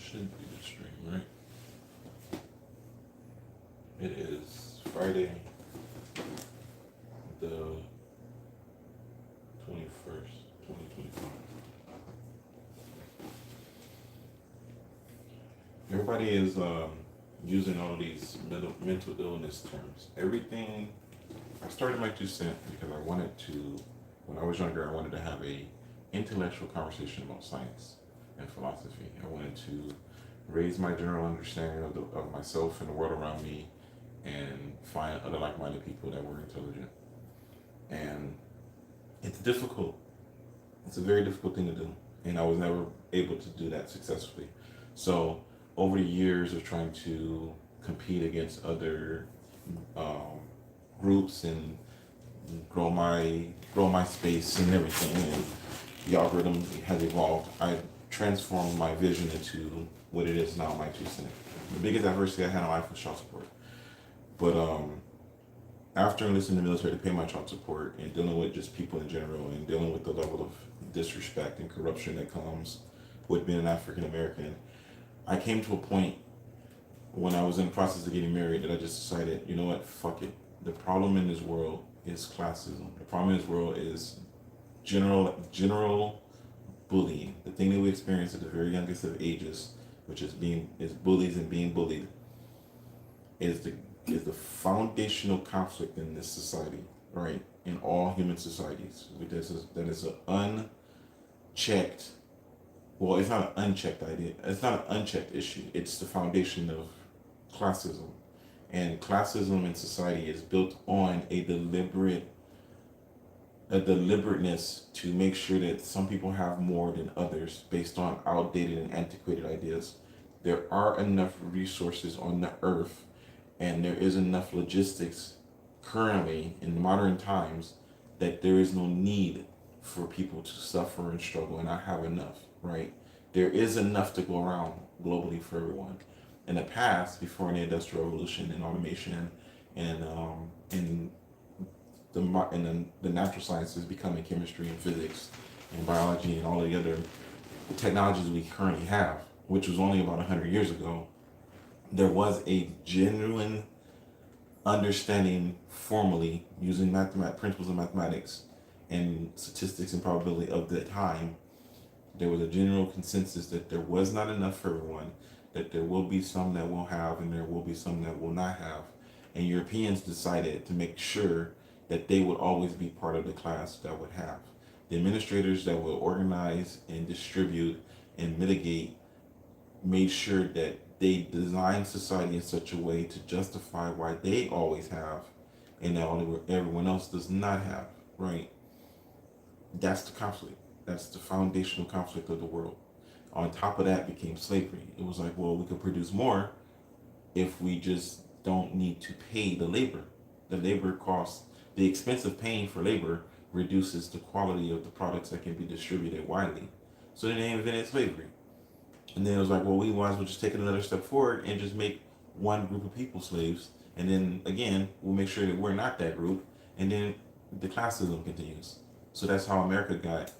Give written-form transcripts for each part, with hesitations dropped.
Should be the stream, right? It is Friday, the 21st, 2025. Everybody is using all these mental illness terms. Everything, I started my 2 cents because I wanted to, when I was younger, I wanted to have a intellectual conversation about science and philosophy. I wanted to raise my general understanding of myself and the world around me and find other like-minded people that were intelligent. And it's difficult. It's a very difficult thing to do. And I was never able to do that successfully. So over the years of trying to compete against other um, groups and grow my space and everything, and the algorithm has evolved, I transformed my vision into what it is now, my 2 cents. The biggest adversity I had in life was child support. But after enlisting in the military to pay my child support and dealing with just people in general and dealing with the level of disrespect and corruption that comes with being an African American, I came to a point when I was in the process of getting married that I just decided, you know what, fuck it. The problem in this world is classism. The problem in this world is general bullying. The thing that we experience at the very youngest of ages, which is bullies and being bullied, is the foundational conflict in this society, right? In all human societies. That is an unchecked, well, it's not an unchecked idea. It's not an unchecked issue. It's the foundation of classism. And classism in society is built on a deliberateness to make sure that some people have more than others based on outdated and antiquated ideas. There are enough resources on the earth and there is enough logistics currently in modern times that there is no need for people to suffer and struggle and not have enough, right? There is enough to go around globally for everyone. In the past, before the Industrial Revolution and automation and the natural sciences becoming chemistry and physics and biology and all of the other technologies we currently have, which was only about 100 years ago, there was a genuine understanding formally using principles of mathematics and statistics and probability of the time. There was a general consensus that there was not enough for everyone, that there will be some that will have and there will be some that will not have. And Europeans decided to make sure that they would always be part of the class that would have. The administrators that would organize and distribute and mitigate made sure that they designed society in such a way to justify why they always have and that everyone else does not have, right? That's the conflict. That's the foundational conflict of the world. On top of that became slavery. It was like, well, we could produce more if we just don't need to pay the labor. The labor costs, the expense of paying for labor reduces the quality of the products that can be distributed widely. So then they invented slavery. And then it was like, well, we might as well just take it another step forward and just make one group of people slaves. And then again, we'll make sure that we're not that group. And then the classism continues. So that's how America got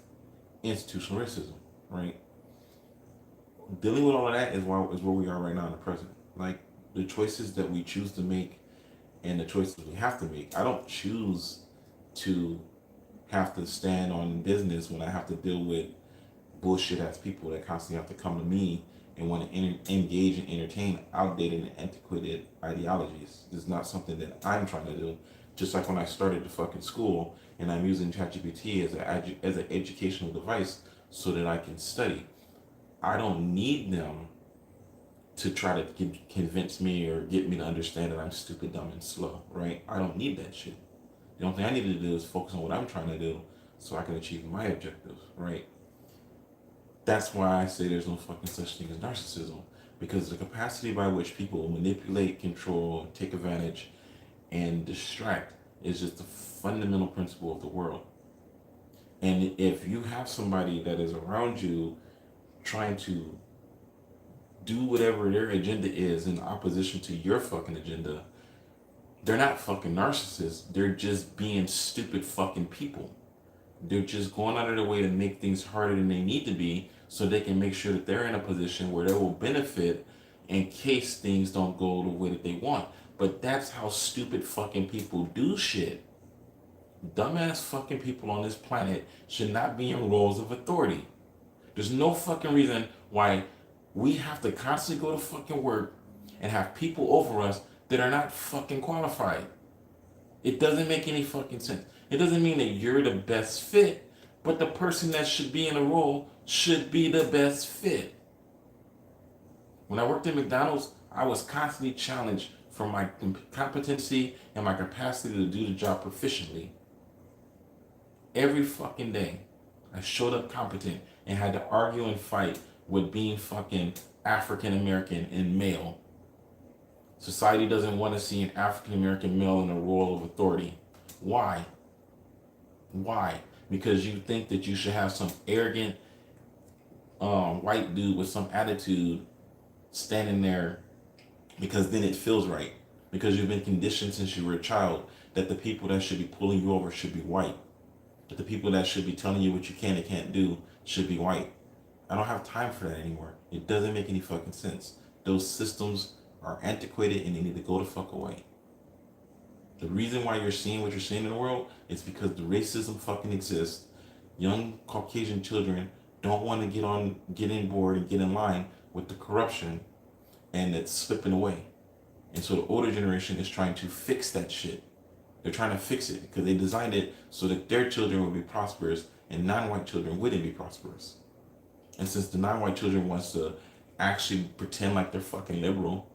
institutional racism, right? Dealing with all of that is where we are right now in the present. Like the choices that we choose to make and the choices we have to make. I don't choose to have to stand on business when I have to deal with bullshit ass people that constantly have to come to me and want to engage and entertain outdated and antiquated ideologies. It's not something that I'm trying to do. Just like when I started the fucking school and I'm using ChatGPT as an educational device so that I can study. I don't need them to try to convince me or get me to understand that I'm stupid, dumb, and slow, right? I don't need that shit. The only thing I need to do is focus on what I'm trying to do so I can achieve my objectives, right? That's why I say there's no fucking such thing as narcissism, because the capacity by which people manipulate, control, take advantage, and distract is just the fundamental principle of the world. And if you have somebody that is around you trying to do whatever their agenda is in opposition to your fucking agenda, they're not fucking narcissists. They're just being stupid fucking people. They're just going out of their way to make things harder than they need to be so they can make sure that they're in a position where they will benefit in case things don't go the way that they want. But that's how stupid fucking people do shit. Dumbass fucking people on this planet should not be in roles of authority. There's no fucking reason why we have to constantly go to fucking work and have people over us that are not fucking qualified. It doesn't make any fucking sense. It doesn't mean that you're the best fit, but the person that should be in a role should be the best fit. When I worked at McDonald's, I was constantly challenged for my competency and my capacity to do the job proficiently. Every fucking day, I showed up competent and had to argue and fight with being fucking African American and male. Society doesn't want to see an African American male in a role of authority. Why? Why? Because you think that you should have some arrogant white dude with some attitude standing there because then it feels right. Because you've been conditioned since you were a child that the people that should be pulling you over should be white. That the people that should be telling you what you can and can't do should be white. I don't have time for that anymore. It doesn't make any fucking sense. Those systems are antiquated and they need to go the fuck away. The reason why you're seeing what you're seeing in the world is because the racism fucking exists. Young Caucasian children don't want to get in board and get in line with the corruption, and it's slipping away. And so the older generation is trying to fix that shit. They're trying to fix it because they designed it so that their children would be prosperous and non-white children wouldn't be prosperous. And since the non-white children wants to actually pretend like they're fucking liberal,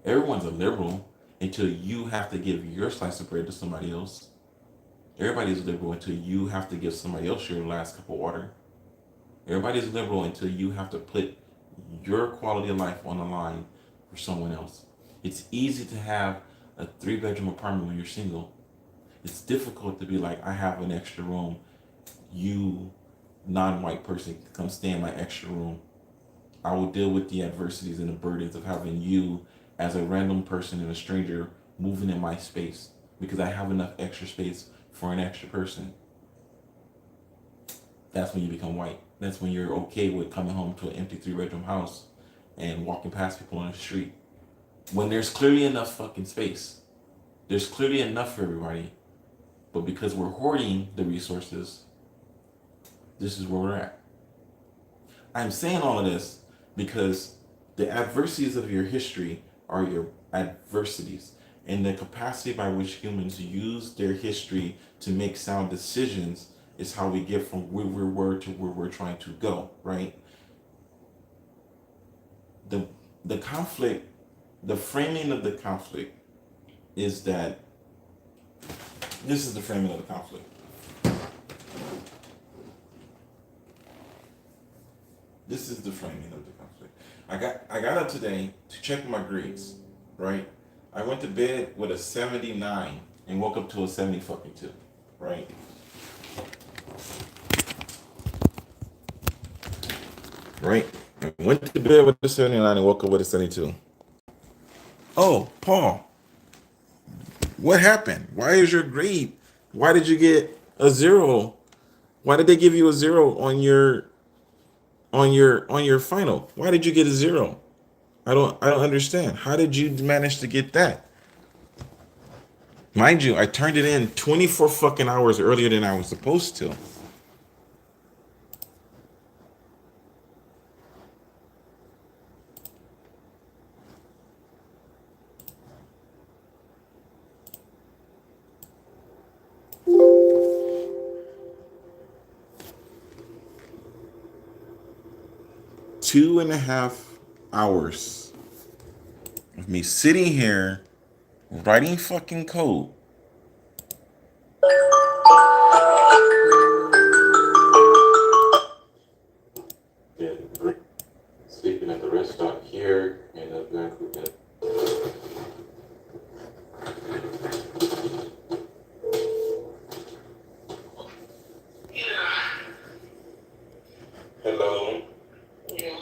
everyone's a liberal until you have to give your slice of bread to somebody else. Everybody's liberal until you have to give somebody else your last cup of water. Everybody's liberal until you have to put your quality of life on the line for someone else. It's easy to have a 3-bedroom apartment when you're single. It's difficult to be like, I have an extra room. You, non-white person, can come stay in my extra room. I will deal with the adversities and the burdens of having you as a random person and a stranger moving in my space because I have enough extra space for an extra person. That's when you become white. That's when you're okay with coming home to an empty 3-bedroom house and walking past people on the street. When there's clearly enough fucking space. There's clearly enough for everybody. But because we're hoarding the resources, this is where we're at. I'm saying all of this because the adversities of your history are your adversities. And the capacity by which humans use their history to make sound decisions is how we get from where we were to where we're trying to go, right? The conflict, the framing of the conflict is that this is the framing of the conflict. This is the framing of the conflict. I got up today to check my grades, right? I went to bed with a 79 and woke up to a 70-fucking-2, right? Right? I went to bed with a 79 and woke up with a 72. Oh, Paul, what happened? Why is your grade? Why did you get a 0? Why did they give you a 0 on your final? Why did you get a 0? I don't understand. How did you manage to get that? Mind you, I turned it in 24 fucking hours earlier than I was supposed to. Two and a half hours of me sitting here writing fucking code. Sleeping at the restaurant here and hello. Yeah.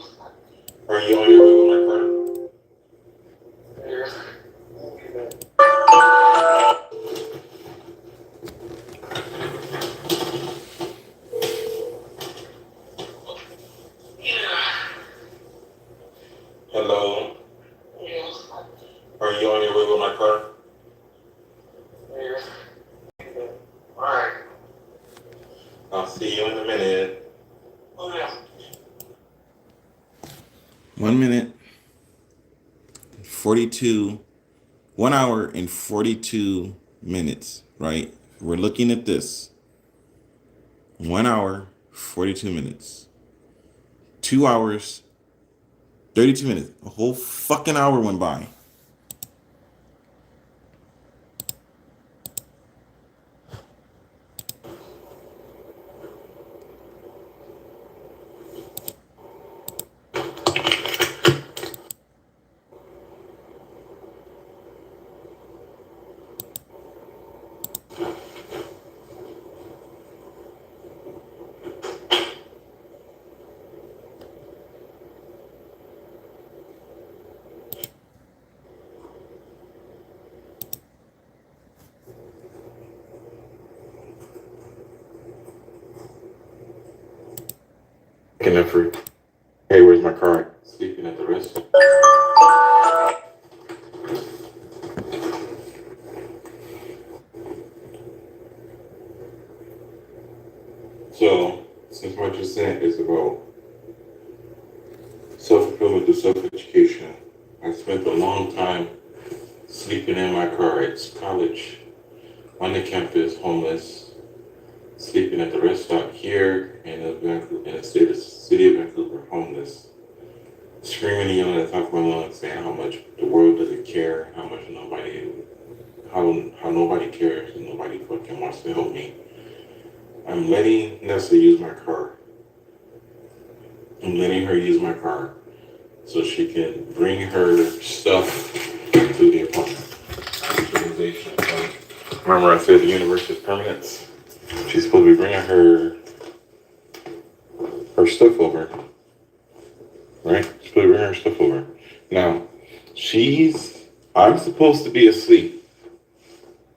Are you on your way with my friend? Yeah. Hello. Are you on your way with my car? Alright. I'll see you in a minute. 1 minute, 42, 1 hour and 42 minutes, right? We're looking at this. 1 hour, 42 minutes. 2 hours, 32 minutes. A whole fucking hour went by. Looking at for, hey, where's my car? Sleeping at the restaurant. So, since what you said is about self-fulfillment through self-education, I spent a long time sleeping in my car at college, on the campus, homeless, sleeping at the rest stop here in the city of Vancouver, homeless, screaming and yelling at the top of my lungs, saying how much the world doesn't care, how nobody cares, and nobody fucking wants to help me. I'm letting Nessa use my car. I'm letting her use my car so she can bring her stuff to the apartment. Remember I said the universe is permanence? She's supposed to be bringing her stuff over, right? She's supposed to bring her stuff over. Now, I'm supposed to be asleep,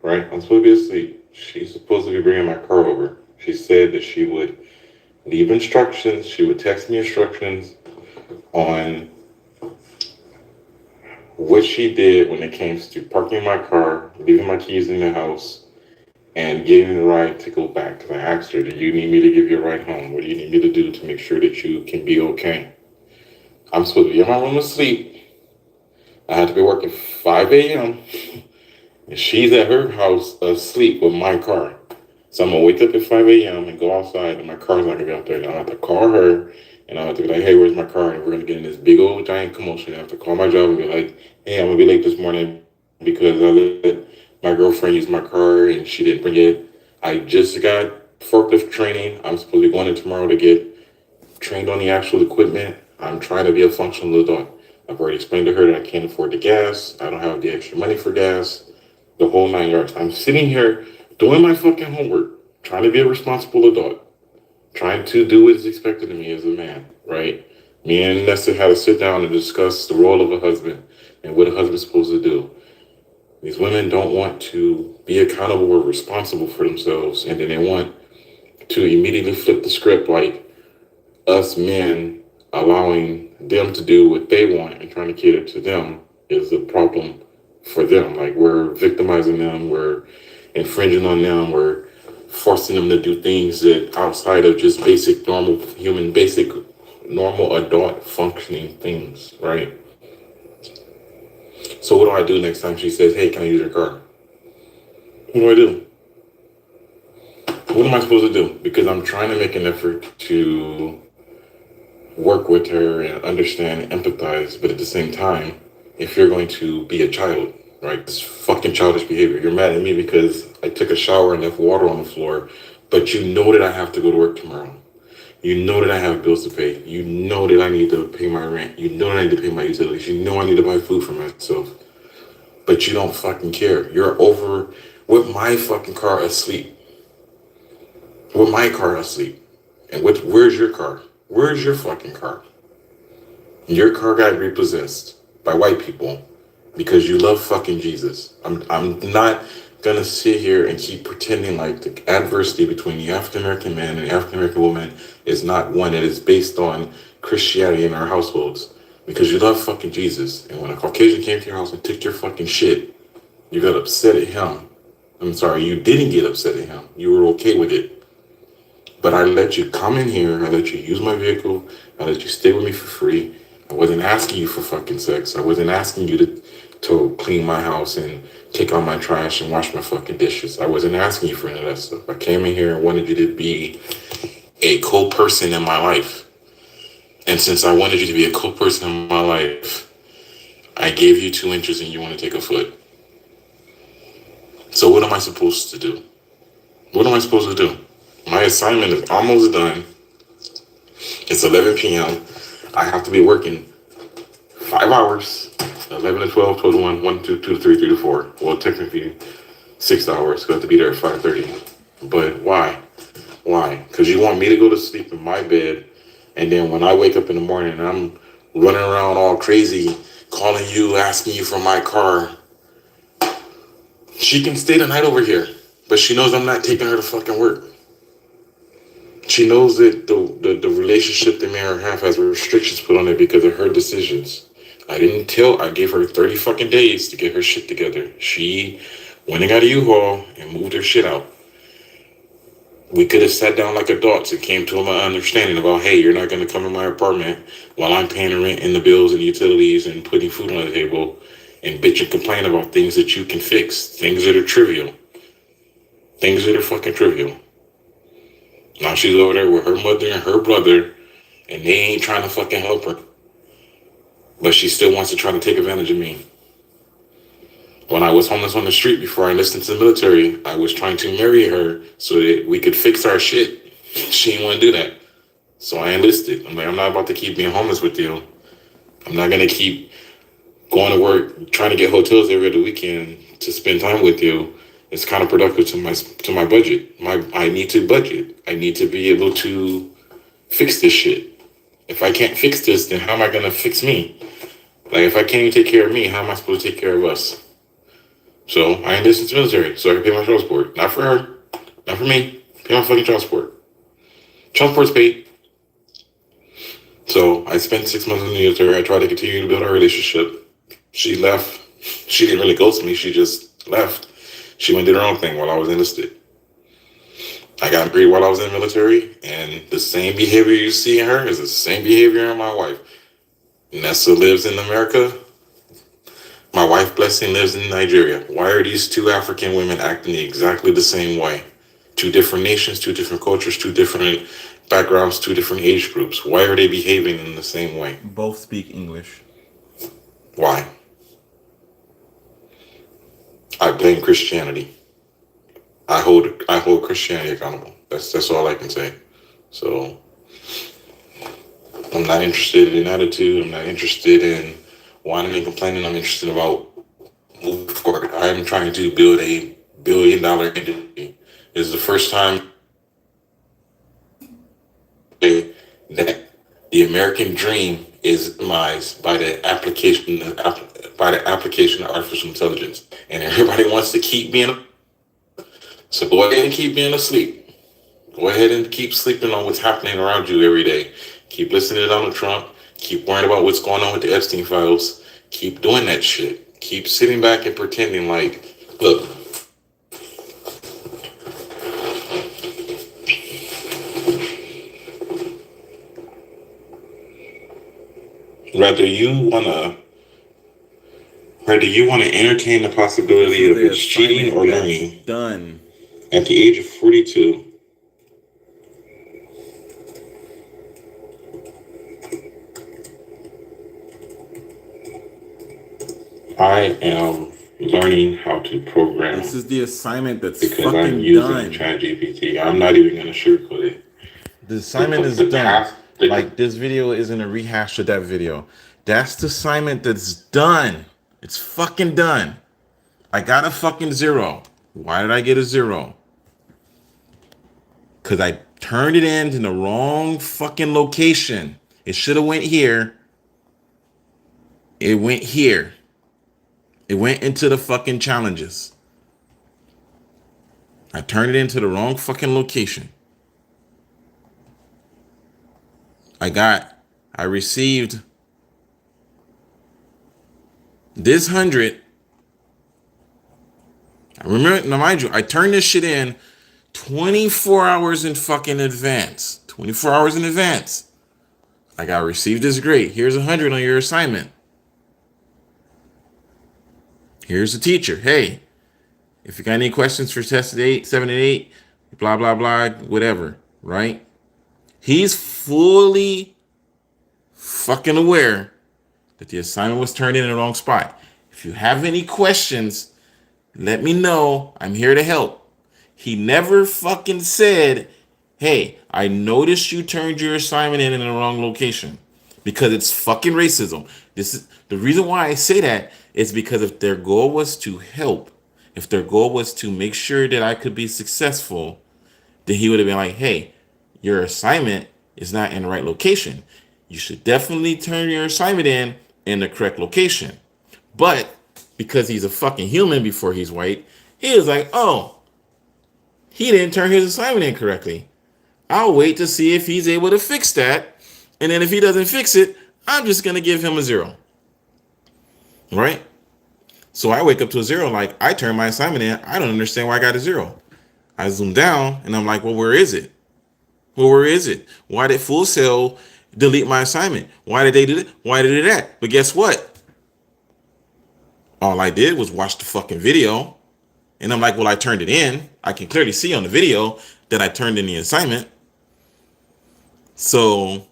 right? I'm supposed to be asleep. She's supposed to be bringing my car over. She said that she would leave instructions. She would text me instructions on what she did when it came to parking my car, leaving my keys in the house, and getting the ride to go back. Because I asked her, do you need me to give you a ride home? What do you need me to do to make sure that you can be okay? I'm supposed to be in my room asleep. I had to be working 5 a.m. And she's at her house asleep with my car. So I'm going to wake up at 5 a.m. and go outside, and my car's not going to be out there. And I have to call her, and I have to be like, hey, where's my car? And we're going to get in this big old giant commotion. I have to call my job and be like, hey, I'm going to be late this morning because I let my girlfriend use my car, and she didn't bring it. I just got forklift training. I'm supposed to be going in tomorrow to get trained on the actual equipment. I'm trying to be a functional adult. I've already explained to her that I can't afford the gas. I don't have the extra money for gas. The whole 9 yards. I'm sitting here doing my fucking homework, trying to be a responsible adult, trying to do what is expected of me as a man, right? Me and Nessa had to sit down and discuss the role of a husband and what a husband's supposed to do. These women don't want to be accountable or responsible for themselves, and then they want to immediately flip the script like us men allowing them to do what they want and trying to cater to them is a problem for them. Like we're victimizing them, we're infringing on them, we're forcing them to do things that outside of just basic normal adult functioning things, right? So what do I do next time she says, hey, can I use your car? What do I do? What am I supposed to do? Because I'm trying to make an effort to work with her and understand and empathize, but at the same time, if you're going to be a child, right? It's fucking childish behavior. You're mad at me because I took a shower and left water on the floor, but you know that I have to go to work tomorrow. You know that I have bills to pay. You know that I need to pay my rent. You know that I need to pay my utilities. You know I need to buy food for myself. But you don't fucking care. You're over with my fucking car asleep. With my car asleep. And where's your car? Where's your fucking car? Your car got repossessed by white people because you love fucking Jesus. I'm not gonna sit here and keep pretending like the adversity between the African American man and the African American woman is not one that is based on Christianity in our households. because you love fucking Jesus. And when a Caucasian came to your house and took your fucking shit, you got upset at him. I'm sorry, you didn't get upset at him. You were okay with it. But I let you come in here. I let you use my vehicle. I let you stay with me for free. I wasn't asking you for fucking sex. I wasn't asking you to clean my house and take out my trash and wash my fucking dishes. I wasn't asking you for any of that stuff. I came in here and wanted you to be a co-person in my life. And since I wanted you to be a co-person in my life, I gave you 2 inches and you want to take a foot. So what am I supposed to do? What am I supposed to do? My assignment is almost done. It's 11 p.m. I have to be working 5 hours, 11 to 12, 12 to 1, 1 to 2, 2 to 3, 3 to 4. Well, technically 6 hours. So I have to be there at 5:30. But why? Why? Because you want me to go to sleep in my bed, and then when I wake up in the morning, I'm running around all crazy, calling you, asking you for my car. She can stay the night over here, but she knows I'm not taking her to fucking work. She knows that the relationship they may or have has restrictions put on it because of her decisions. I gave her 30 fucking days to get her shit together. She went and got a U-Haul and moved her shit out. We could have sat down like adults and came to an understanding about, hey, you're not going to come in my apartment while I'm paying the rent and the bills and the utilities and putting food on the table and bitch and complain about things that you can fix, things that are trivial, things that are fucking trivial. Now she's over there with her mother and her brother, and they ain't trying to fucking help her. But she still wants to try to take advantage of me. When I was homeless on the street before I enlisted into the military, I was trying to marry her so that we could fix our shit. She didn't want to do that. So I enlisted. I'm like, I'm not about to keep being homeless with you. I'm not going to keep going to work, trying to get hotels every other weekend to spend time with you. It's kind of productive to my budget. I need to budget. I need to be able to fix this shit. If I can't fix this, then how am I going to fix me? Like, if I can't even take care of me, how am I supposed to take care of us? So I enlisted into the military so I can pay my child support. Not for her. Not for me. Pay my fucking child support. Child support's paid. So I spent 6 months in the military. I tried to continue to build our relationship. She left. She didn't really ghost me. She just left. She went and did her own thing while I was enlisted. I got married while I was in the military, and the same behavior you see in her is the same behavior in my wife. Nessa lives in America. My wife, Blessing, lives in Nigeria. Why are these 2 African women acting exactly the same way? 2 different nations, 2 different cultures, 2 different backgrounds, 2 different age groups. Why are they behaving in the same way? Both speak English. Why? I blame Christianity. I hold Christianity accountable. That's all I can say. So I'm not interested in attitude. I'm not interested in whining and complaining. I'm interested about moving forward. I'm trying to build a $1 billion industry. This is the first time that the American dream is demised by the application of artificial intelligence, and everybody wants to keep being. So go ahead and keep being asleep. Go ahead and keep sleeping on what's happening around you every day. Keep listening to Donald Trump. Keep worrying about what's going on with the Epstein files. Keep doing that shit. Keep sitting back and pretending like, look, whether you wanna entertain the possibility of it's cheating or learning. Done. At the age of 42, I am learning how to program. This is the assignment that's because fucking I'm using done. ChatGPT. I'm not even gonna sugarcoat it. The assignment is done. Like, this video isn't a rehash of that video. That's the assignment that's done. It's fucking done. I got a fucking 0. Why did I get a 0? Because I turned it in the wrong fucking location. It should have went here. It went here. It went into the fucking challenges. I turned it into the wrong fucking location. I received This 100, I remember, now mind you, I turned this shit in 24 hours in fucking advance. 24 hours in advance. Like, I received this grade. Here's 100 on your assignment. Here's the teacher. Hey, if you got any questions for test 8, 7, and 8, blah, blah, blah, whatever, right? He's fully fucking aware that the assignment was turned in the wrong spot. If you have any questions, let me know. I'm here to help. He never fucking said, hey, I noticed you turned your assignment in the wrong location, because it's fucking racism. This is the reason why I say that, is because if their goal was to help, if their goal was to make sure that I could be successful, then he would have been like, hey, your assignment is not in the right location. You should definitely turn your assignment in the correct location. But because he's a fucking human before he's white, he was like, oh, he didn't turn his assignment in correctly. I'll wait to see if he's able to fix that. And then if he doesn't fix it, I'm just going to give him a 0. Right? So I wake up to a 0, like, I turned my assignment in. I don't understand why I got a 0. I zoom down and I'm like, well, where is it? Well, where is it? Why did Full Sail delete my assignment? Why did they do that? Why did they do that? But guess what? All I did was watch the fucking video. And I'm like, well, I turned it in. I can clearly see on the video that I turned in the assignment. So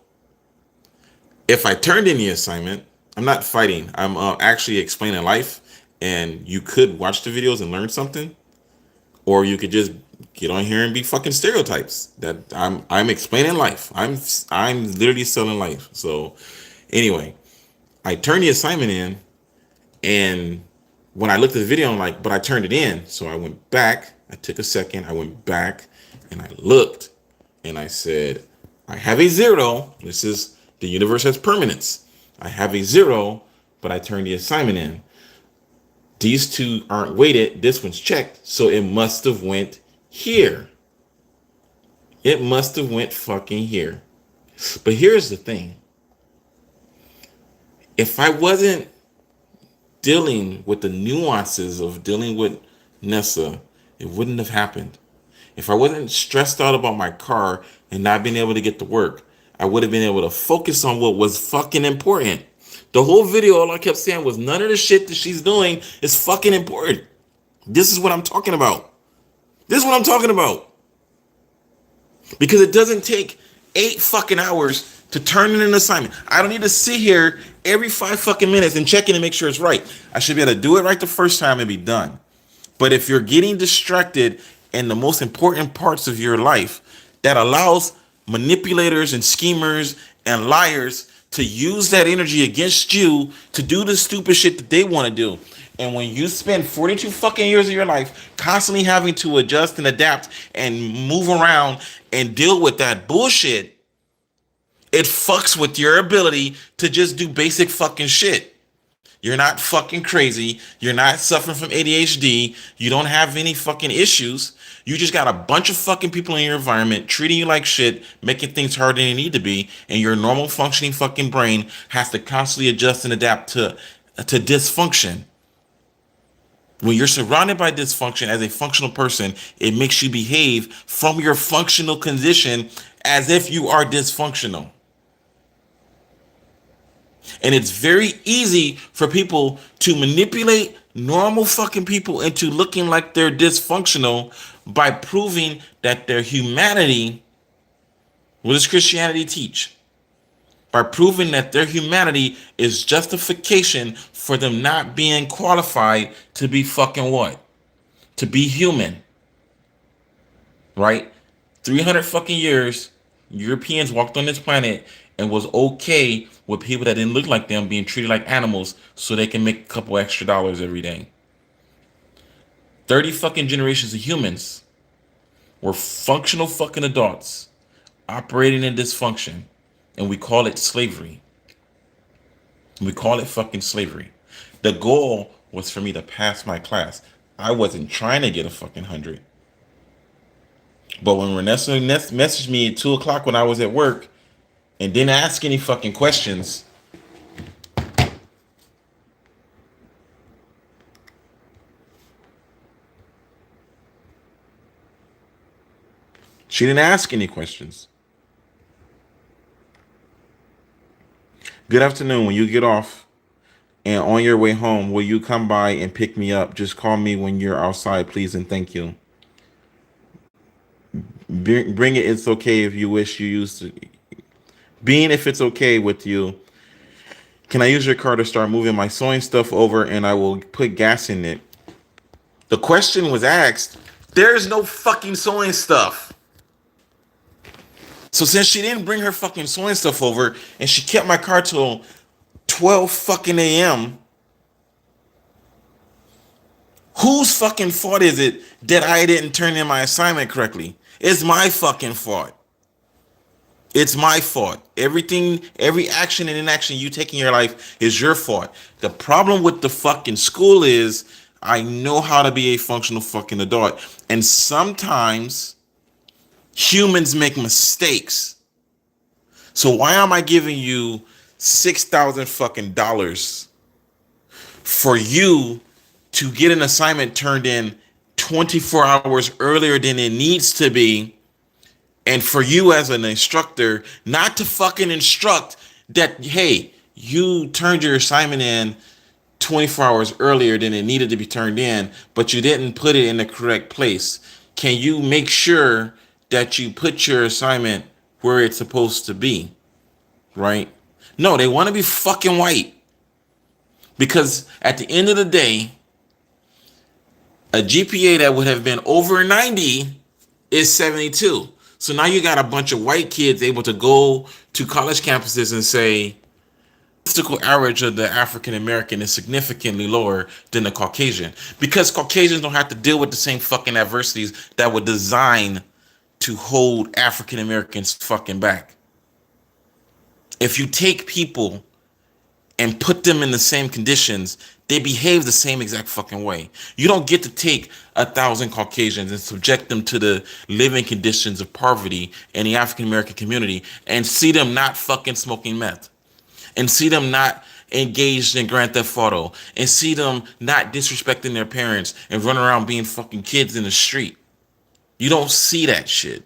if I turned in the assignment, I'm not fighting. I'm actually explaining life. And you could watch the videos and learn something. Or you could just get on here and be fucking stereotypes. That I'm explaining life. I'm literally selling life. So anyway, I turned the assignment in, and when I looked at the video, I'm like, but I turned it in. So I went back. I took a second. I went back and I looked and I said, I have a 0. This is, the universe has permanence. I have a 0, but I turned the assignment in. These two aren't weighted. This one's checked. So it must have went here. It must have went fucking here. But here's the thing. If I wasn't dealing with the nuances of dealing with Nessa, it wouldn't have happened. If I wasn't stressed out about my car and not being able to get to work, I would have been able to focus on what was fucking important. The whole video, all I kept saying was none of the shit that she's doing is fucking important. This is what I'm talking about. This is what I'm talking about. Because it doesn't take 8 fucking hours to turn in an assignment. I don't need to sit here every 5 fucking minutes and check in and make sure it's right. I should be able to do it right the first time and be done. But if you're getting distracted in the most important parts of your life, that allows manipulators and schemers and liars to use that energy against you to do the stupid shit that they want to do. And when you spend 42 fucking years of your life constantly having to adjust and adapt and move around and deal with that bullshit, it fucks with your ability to just do basic fucking shit. You're not fucking crazy. You're not suffering from ADHD. You don't have any fucking issues. You just got a bunch of fucking people in your environment treating you like shit, making things harder than they need to be, and your normal functioning fucking brain has to constantly adjust and adapt to dysfunction. When you're surrounded by dysfunction as a functional person, it makes you behave from your functional condition as if you are dysfunctional. And it's very easy for people to manipulate normal fucking people into looking like they're dysfunctional by proving that their humanity, what does Christianity teach? By proving that their humanity is justification for them not being qualified to be fucking what? To be human. Right? 300 fucking years, Europeans walked on this planet and was okay with people that didn't look like them being treated like animals so they can make a couple extra dollars every day. 30 fucking generations of humans were functional fucking adults operating in dysfunction, and we call it slavery. We call it fucking slavery. The goal was for me to pass my class. I wasn't trying to get a fucking 100. But when Renessa messaged me at 2 o'clock when I was at work and didn't ask any fucking questions, She didn't ask any questions. Good afternoon. When you get off and on your way home, will you come by and pick me up? Just call me when you're outside, please, and thank you. Bring it. It's okay if you wish you used to. Being if it's okay with you, can I use your car to start moving my sewing stuff over and I will put gas in it? The question was asked. There's no fucking sewing stuff. So since she didn't bring her fucking sewing stuff over and she kept my car till 12 fucking a.m., whose fucking fault is it that I didn't turn in my assignment correctly? It's my fucking fault. It's my fault. Everything, every action and inaction you take in your life is your fault. The problem with the fucking school is I know how to be a functional fucking adult. And sometimes humans make mistakes. So why am I giving you $6,000 fucking dollars for you to get an assignment turned in 24 hours earlier than it needs to be, and for you as an instructor not to fucking instruct that, hey, you turned your assignment in 24 hours earlier than it needed to be turned in, but you didn't put it in the correct place. Can you make sure that you put your assignment where it's supposed to be? Right? No, they want to be fucking white. Because at the end of the day, a GPA that would have been over 90 is 72. So now you got a bunch of white kids able to go to college campuses and say the statistical average of the African American is significantly lower than the Caucasian, because Caucasians don't have to deal with the same fucking adversities that were designed to hold African Americans fucking back. If you take people and put them in the same conditions, they behave the same exact fucking way. You don't get to take 1,000 Caucasians and subject them to the living conditions of poverty in the African American community and see them not fucking smoking meth, and see them not engaged in Grand Theft Auto, and see them not disrespecting their parents and running around being fucking kids in the street. You don't see that shit.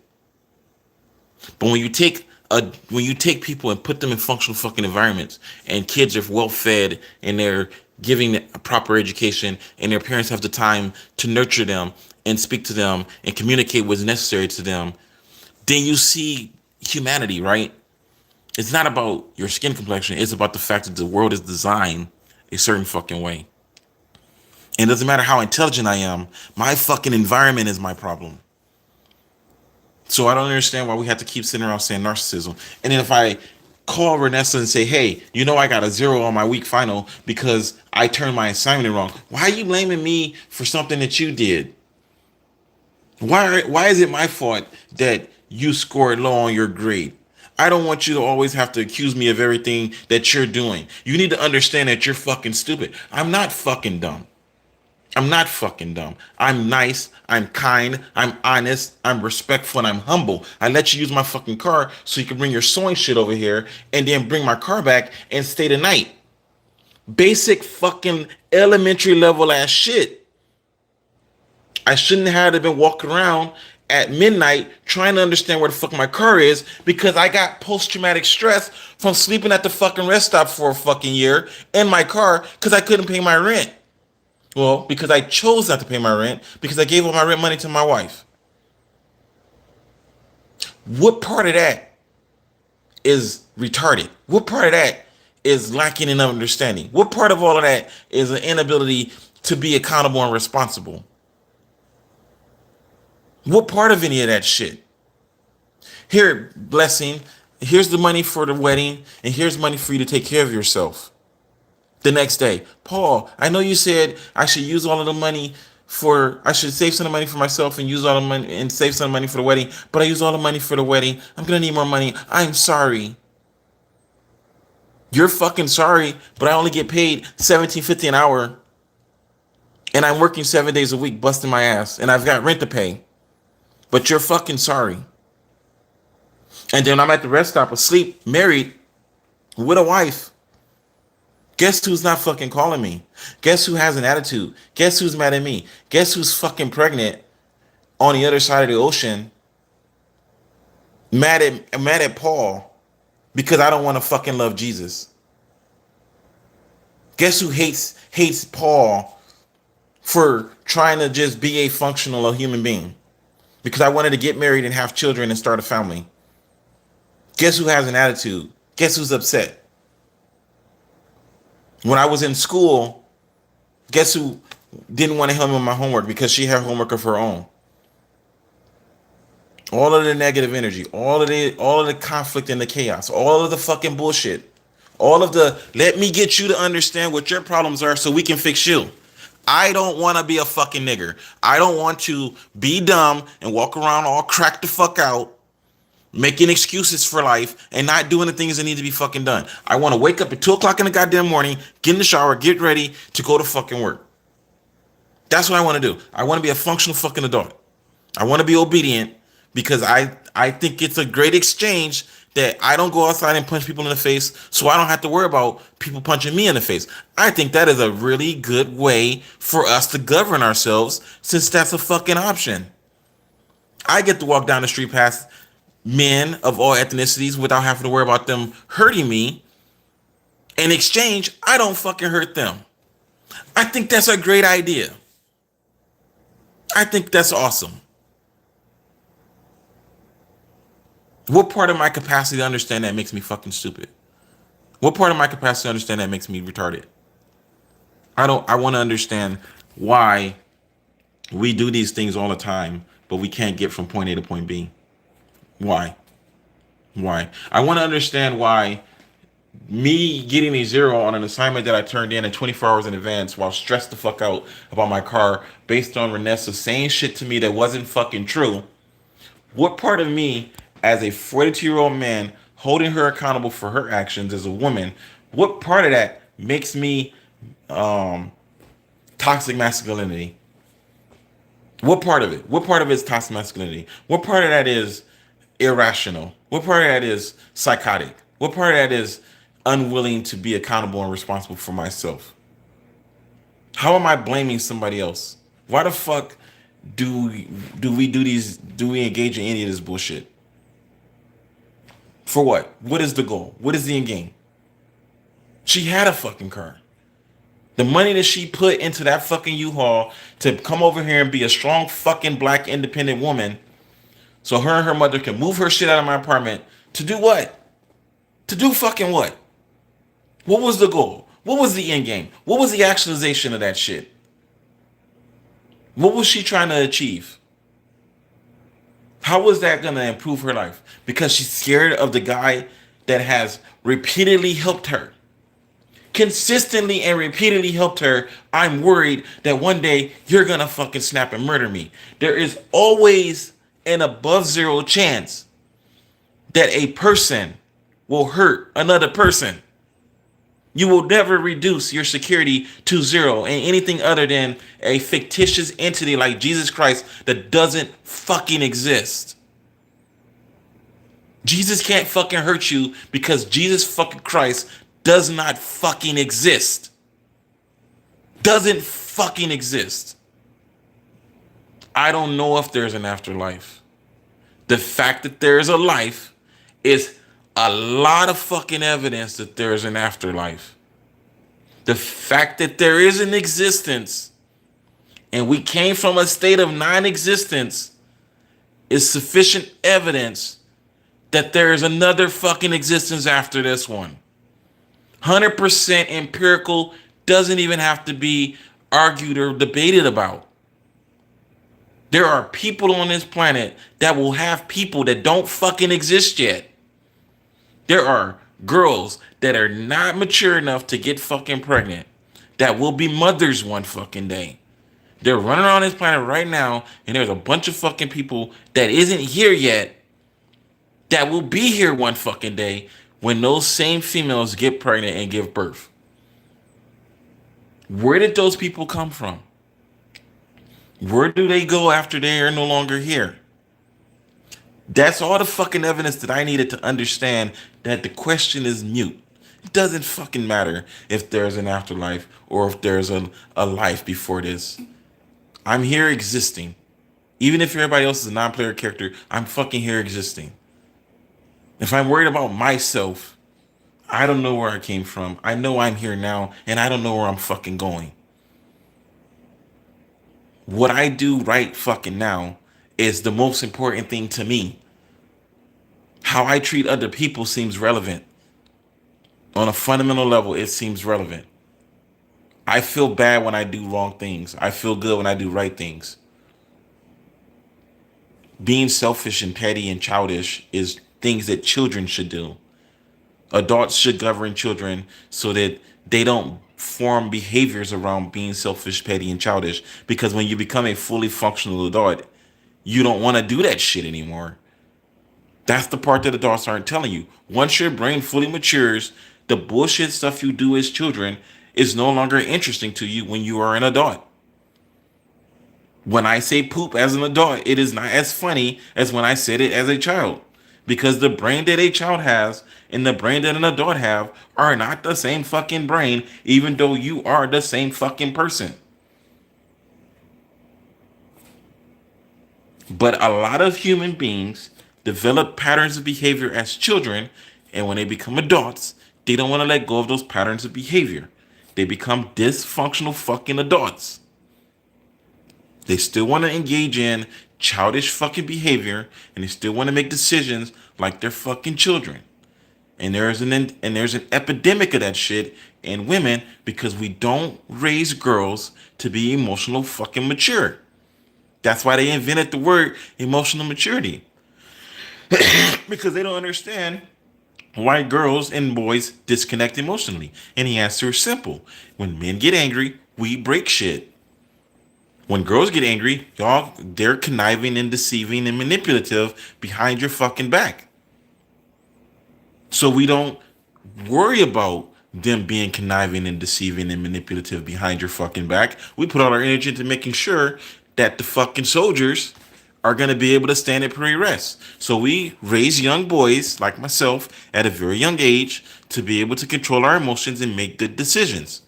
But when you take people and put them in functional fucking environments, and kids are well fed and they're giving a proper education, and their parents have the time to nurture them and speak to them and communicate what's necessary to them, then you see humanity, right? It's not about your skin complexion. It's about the fact that the world is designed a certain fucking way. And it doesn't matter how intelligent I am, my fucking environment is my problem. So I don't understand why we have to keep sitting around saying narcissism. And then if I call Renessa and say, hey, I got a 0 on my week final because I turned my assignment wrong, why are you blaming me for something that you did? Why is it my fault that you scored low on your grade? I don't want you to always have to accuse me of everything that you're doing. You need to understand that you're fucking stupid. I'm not fucking dumb. I'm not fucking dumb. I'm nice. I'm kind. I'm honest. I'm respectful, and I'm humble. I let you use my fucking car so you can bring your sewing shit over here and then bring my car back and stay the night. Basic fucking elementary level ass shit. I shouldn't have been walking around at midnight trying to understand where the fuck my car is, because I got post-traumatic stress from sleeping at the fucking rest stop for a fucking year in my car because I couldn't pay my rent. Well, because I chose not to pay my rent, because I gave all my rent money to my wife. What part of that is retarded? What part of that is lacking in understanding? What part of all of that is an inability to be accountable and responsible? What part of any of that shit? Here, blessing, here's the money for the wedding, and here's money for you to take care of yourself. The next day, Paul, I know you said I should use all of the money I should save some of the money for myself and use all the money and save some money for the wedding, but I use all the money for the wedding. I'm going to need more money. I'm sorry. You're fucking sorry, but I only get paid $17.50 an hour, and I'm working 7 days a week busting my ass, and I've got rent to pay. But you're fucking sorry. And then I'm at the rest stop asleep, married, with a wife. Guess who's not fucking calling me? Guess who has an attitude? Guess who's mad at me? Guess who's fucking pregnant on the other side of the ocean Mad at Paul because I don't want to fucking love Jesus. Guess who hates Paul for trying to just be a functional human being? Because I wanted to get married and have children and start a family. Guess who has an attitude? Guess who's upset? When I was in school, guess who didn't want to help me with my homework because she had homework of her own? All of the negative energy, all of the conflict and the chaos, all of the fucking bullshit, all of the let me get you to understand what your problems are so we can fix you. I don't want to be a fucking nigger. I don't want to be dumb and walk around all cracked the fuck out, making excuses for life and not doing the things that need to be fucking done. I want to wake up at 2 o'clock in the goddamn morning, get in the shower, get ready to go to fucking work. That's what I want to do. I want to be a functional fucking adult. I want to be obedient because I think it's a great exchange that I don't go outside and punch people in the face so I don't have to worry about people punching me in the face. I think that is a really good way for us to govern ourselves since that's a fucking option. I get to walk down the street past men of all ethnicities without having to worry about them hurting me. In exchange, I don't fucking hurt them. I think that's a great idea. I think that's awesome. What part of my capacity to understand that makes me fucking stupid? What part of my capacity to understand that makes me retarded? I want to understand why we do these things all the time, but we can't get from point A to point B. Why? I want to understand why me getting a 0 on an assignment that I turned in 24 hours in advance while stressed the fuck out about my car based on Renessa saying shit to me that wasn't fucking true. What part of me as a 42-year-old man holding her accountable for her actions as a woman, what part of that makes me toxic masculinity? What part of it? What part of it is toxic masculinity? What part of that is irrational? What part of that is psychotic? What part of that is unwilling to be accountable and responsible for myself? How am I blaming somebody else? Why the fuck do we engage in any of this bullshit? For what? What is the goal? What is the end game? She had a fucking car. The money that she put into that fucking U-Haul to come over here and be a strong fucking black independent woman so her and her mother can move her shit out of my apartment to do what? To do fucking what? What was the goal? What was the end game? What was the actualization of that shit? What was she trying to achieve? How was that going to improve her life? Because she's scared of the guy that has repeatedly helped her. Consistently and repeatedly helped her. I'm worried that one day you're going to fucking snap and murder me. There is always an above zero chance that a person will hurt another person. You will never reduce your security to 0 in anything other than a fictitious entity like Jesus Christ that doesn't fucking exist. Jesus can't fucking hurt you because Jesus fucking Christ does not fucking exist. Doesn't fucking exist. I don't know if there's an afterlife. The fact that there is a life is a lot of fucking evidence that there is an afterlife. The fact that there is an existence and we came from a state of non-existence is sufficient evidence that there is another fucking existence after this one. 100% empirical, doesn't even have to be argued or debated about. There are people on this planet that will have people that don't fucking exist yet. There are girls that are not mature enough to get fucking pregnant that will be mothers one fucking day. They're running around this planet right now, and there's a bunch of fucking people that isn't here yet that will be here one fucking day when those same females get pregnant and give birth. Where did those people come from? Where do they go after they are no longer here? That's all the fucking evidence that I needed to understand that the question is mute. It doesn't fucking matter if there's an afterlife or if there's a life before this. I'm here existing. Even if everybody else is a non-player character, I'm fucking here existing. If I'm worried about myself, I don't know where I came from. I know I'm here now, and I don't know where I'm fucking going. What I do right fucking now is the most important thing to me. How I treat other people seems relevant. On a fundamental level, it seems relevant. I feel bad when I do wrong things. I feel good when I do right things. Being selfish and petty and childish is things that children should do. Adults should govern children so that they don't form behaviors around being selfish, petty, and childish. Because when you become a fully functional adult, you don't want to do that shit anymore. That's the part that adults aren't telling you. Once your brain fully matures, the bullshit stuff you do as children is no longer interesting to you when you are an adult. When I say poop as an adult, it is not as funny as when I said it as a child. Because the brain that a child has and the brain that an adult have are not the same fucking brain, even though you are the same fucking person. But a lot of human beings develop patterns of behavior as children, and when they become adults, they don't want to let go of those patterns of behavior. They become dysfunctional fucking adults. They still want to engage in childish fucking behavior, and they still want to make decisions like they're fucking children. And there's an epidemic of that shit in women because we don't raise girls to be emotional fucking mature. That's why they invented the word emotional maturity. Because they don't understand why girls and boys disconnect emotionally. And the answer is simple. When men get angry, we break shit. When girls get angry, y'all, they're conniving and deceiving and manipulative behind your fucking back. So we don't worry about them being conniving and deceiving and manipulative behind your fucking back. We put all our energy into making sure that the fucking soldiers are going to be able to stand at pre rest. So we raise young boys like myself at a very young age to be able to control our emotions and make good decisions.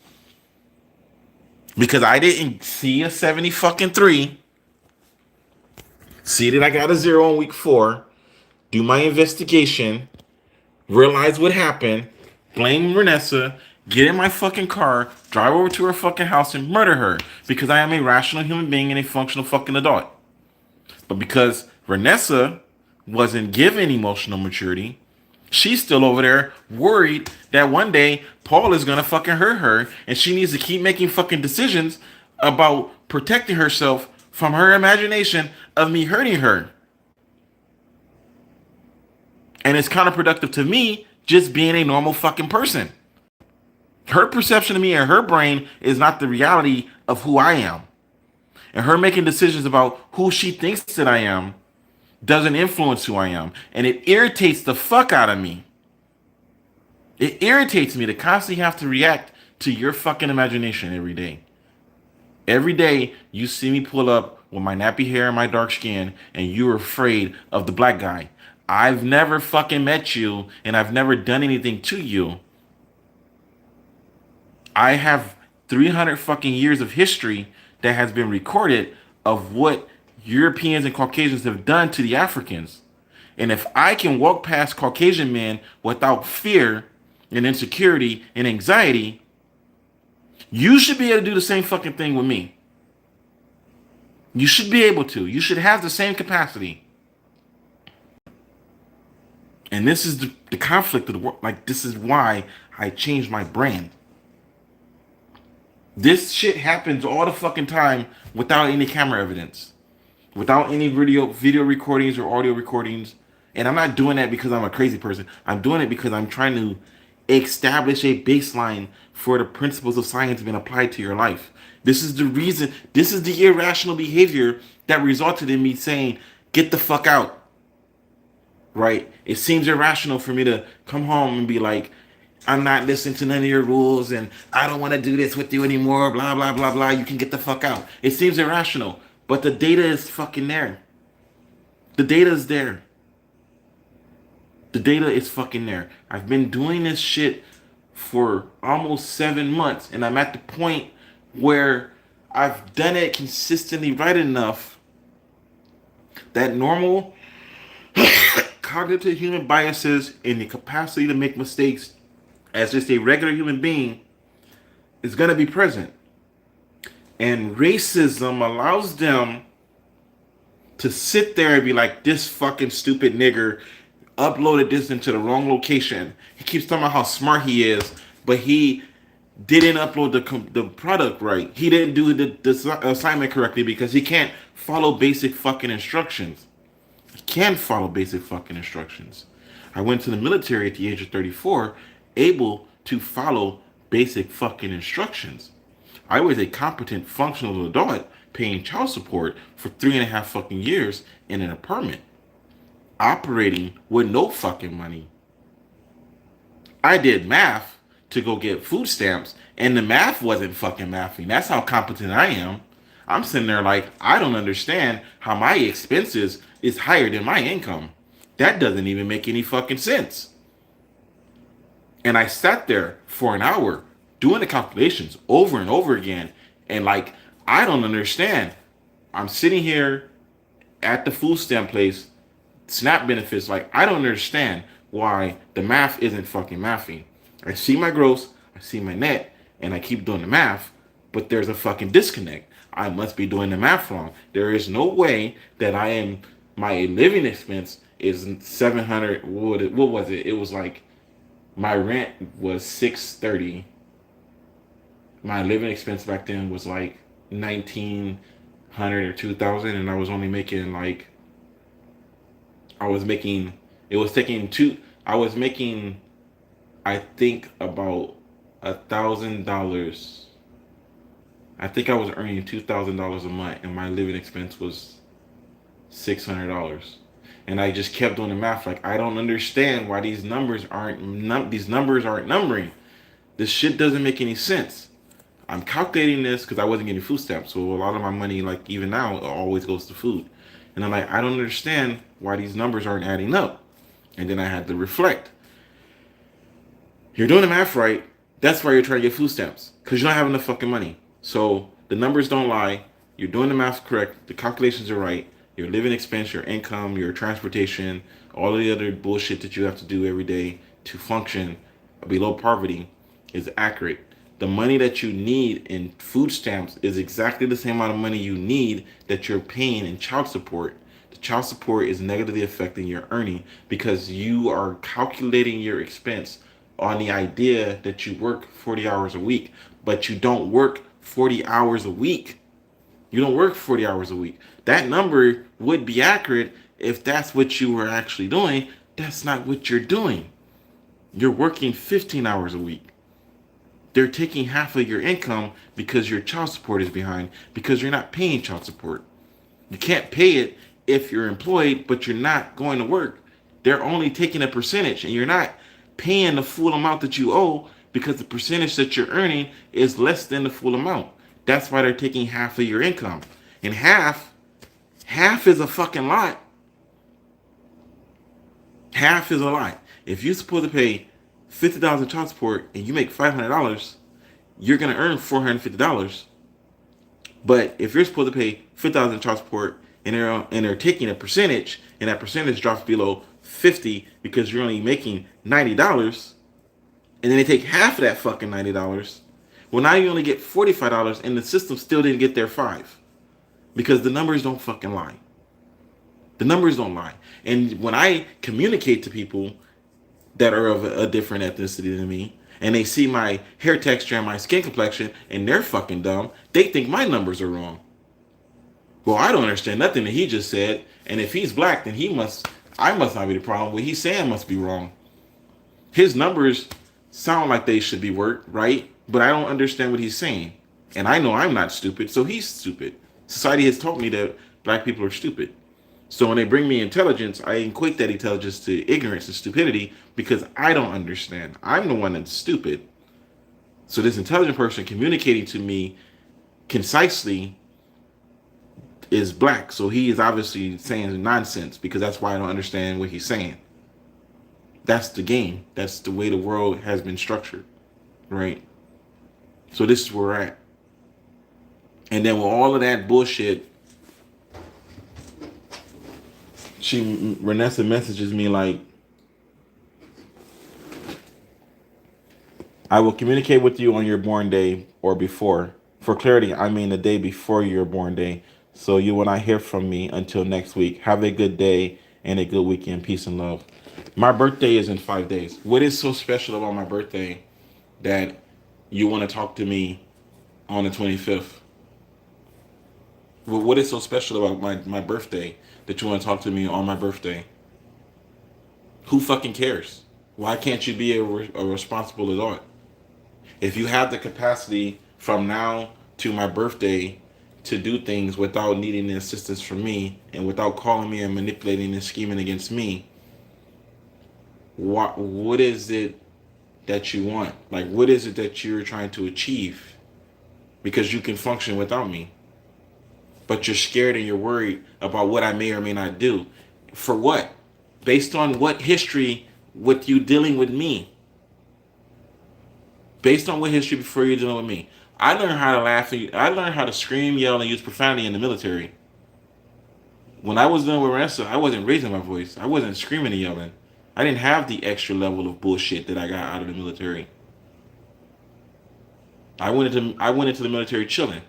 Because I didn't see a 70 fucking 3, see that I got a 0 in week 4, do my investigation, realize what happened, blame Renessa, get in my fucking car, drive over to her fucking house and murder her because I am a rational human being and a functional fucking adult. But because Renessa wasn't given emotional maturity, she's still over there worried that one day Paul is gonna fucking hurt her and she needs to keep making fucking decisions about protecting herself from her imagination of me hurting her. And it's counterproductive to me just being a normal fucking person. Her perception of me and her brain is not the reality of who I am. And her making decisions about who she thinks that I am doesn't influence who I am. And it irritates the fuck out of me. It irritates me to constantly have to react to your fucking imagination every day. Every day you see me pull up with my nappy hair and my dark skin and you're afraid of the black guy. I've never fucking met you and I've never done anything to you. I have 300 fucking years of history that has been recorded of what Europeans and Caucasians have done to the Africans. And if I can walk past Caucasian men without fear and insecurity and anxiety, you should be able to do the same fucking thing with me. You should be able to. You should have the same capacity. And this is the conflict of the world. Like, this is why I changed my brand. This shit happens all the fucking time without any camera evidence, without any video recordings or audio recordings. And I'm not doing that because I'm a crazy person. I'm doing it because I'm trying to establish a baseline for the principles of science being applied to your life. This is the reason, this is the irrational behavior that resulted in me saying, get the fuck out. Right? It seems irrational for me to come home and be like, I'm not listening to none of your rules and I don't want to do this with you anymore, blah, blah, blah, blah. You can get the fuck out. It seems irrational, but the data is fucking there. The data is there. The data is fucking there. I've been doing this shit for almost 7 months and I'm at the point where I've done it consistently right enough that normal cognitive human biases and the capacity to make mistakes as just a regular human being is going to be present. And racism allows them to sit there and be like, this fucking stupid nigger uploaded this into the wrong location. He keeps talking about how smart he is, but he didn't upload the product right. He didn't do the assignment correctly because he can't follow basic fucking instructions. He can't follow basic fucking instructions. I went to the military at the age of 34, able to follow basic fucking instructions. I was a competent, functional adult paying child support for 3.5 fucking years in an apartment, operating with no fucking money. I did math to go get food stamps, and the math wasn't fucking mathing. That's how competent I am. I'm sitting there like, I don't understand how my expenses is higher than my income. That doesn't even make any fucking sense. And I sat there for an hour doing the calculations over and over again. And like, I don't understand. I'm sitting here at the food stamp place, SNAP benefits. Like, I don't understand why the math isn't fucking mathing. I see my gross, I see my net, and I keep doing the math, but there's a fucking disconnect. I must be doing the math wrong. There is no way that my living expense is 700. What was it? It was like, my rent was $630. My living expense back then was like $1,900 or $2,000, and I was only making like, I was making I think about $1,000. I think I was earning $2,000 a month, and my living expense was $600. And I just kept doing the math. Like, I don't understand why these numbers aren't numbering. This shit doesn't make any sense. I'm calculating this because I wasn't getting food stamps, so a lot of my money, like even now, always goes to food. And I'm like, I don't understand why these numbers aren't adding up. And then I had to reflect. You're doing the math right. That's why you're trying to get food stamps, because you don't have enough fucking money. So the numbers don't lie. You're doing the math correct. The calculations are right. Your living expense, your income, your transportation, all of the other bullshit that you have to do every day to function below poverty is accurate. The money that you need in food stamps is exactly the same amount of money you need that you're paying in child support. The child support is negatively affecting your earning because you are calculating your expense on the idea that you work 40 hours a week, but you don't work 40 hours a week. You don't work 40 hours a week. That number would be accurate if that's what you were actually doing. That's not what you're doing. You're working 15 hours a week. They're taking half of your income because your child support is behind, because you're not paying child support. You can't pay it if you're employed, but you're not going to work. They're only taking a percentage, and you're not paying the full amount that you owe because the percentage that you're earning is less than the full amount. That's why they're taking half of your income. And half is a fucking lot. Half is a lot. If you're supposed to pay $50 in child support and you make $500, you're going to earn $450. But if you're supposed to pay $50 in child support and they're taking a percentage, and that percentage drops below 50 because you're only making $90, and then they take half of that fucking $90, well, now you only get $45, and the system still didn't get their $5 because the numbers don't fucking lie. The numbers don't lie. And when I communicate to people that are of a different ethnicity than me, and they see my hair texture and my skin complexion, and they're fucking dumb, they think my numbers are wrong. Well, I don't understand nothing that he just said, and if he's black, then I must not be the problem. What he's saying must be wrong. His numbers sound like they should be worked, right? But I don't understand what he's saying. And I know I'm not stupid, so he's stupid. Society has taught me that black people are stupid. So when they bring me intelligence, I equate that intelligence to ignorance and stupidity because I don't understand. I'm the one that's stupid. So this intelligent person communicating to me concisely is black. So he is obviously saying nonsense because that's why I don't understand what he's saying. That's the game. That's the way the world has been structured, right? So this is where we're at. And then with all of that bullshit Renessa messages me like, I will communicate with you on your born day or before. For clarity, I mean the day before your born day. So you will not hear from me until next week. Have a good day and a good weekend. Peace and love. My birthday is in 5 days. What is so special about my birthday that you want to talk to me on the 25th? What is so special about my birthday that you want to talk to me on my birthday? Who fucking cares? Why can't you be a responsible adult? If you have the capacity from now to my birthday to do things without needing the assistance from me and without calling me and manipulating and scheming against me, what is it that you want? Like, what is it that you're trying to achieve? Because you can function without me, but you're scared and you're worried about what I may or may not do. For what? Based on what history with you dealing with me? Based on what history before you're dealing with me? I learned how to laugh. I learned how to scream, yell, and use profanity in the military. When I was dealing with Ransom, I wasn't raising my voice. I wasn't screaming and yelling. I didn't have the extra level of bullshit that I got out of the military. I went into the military chilling,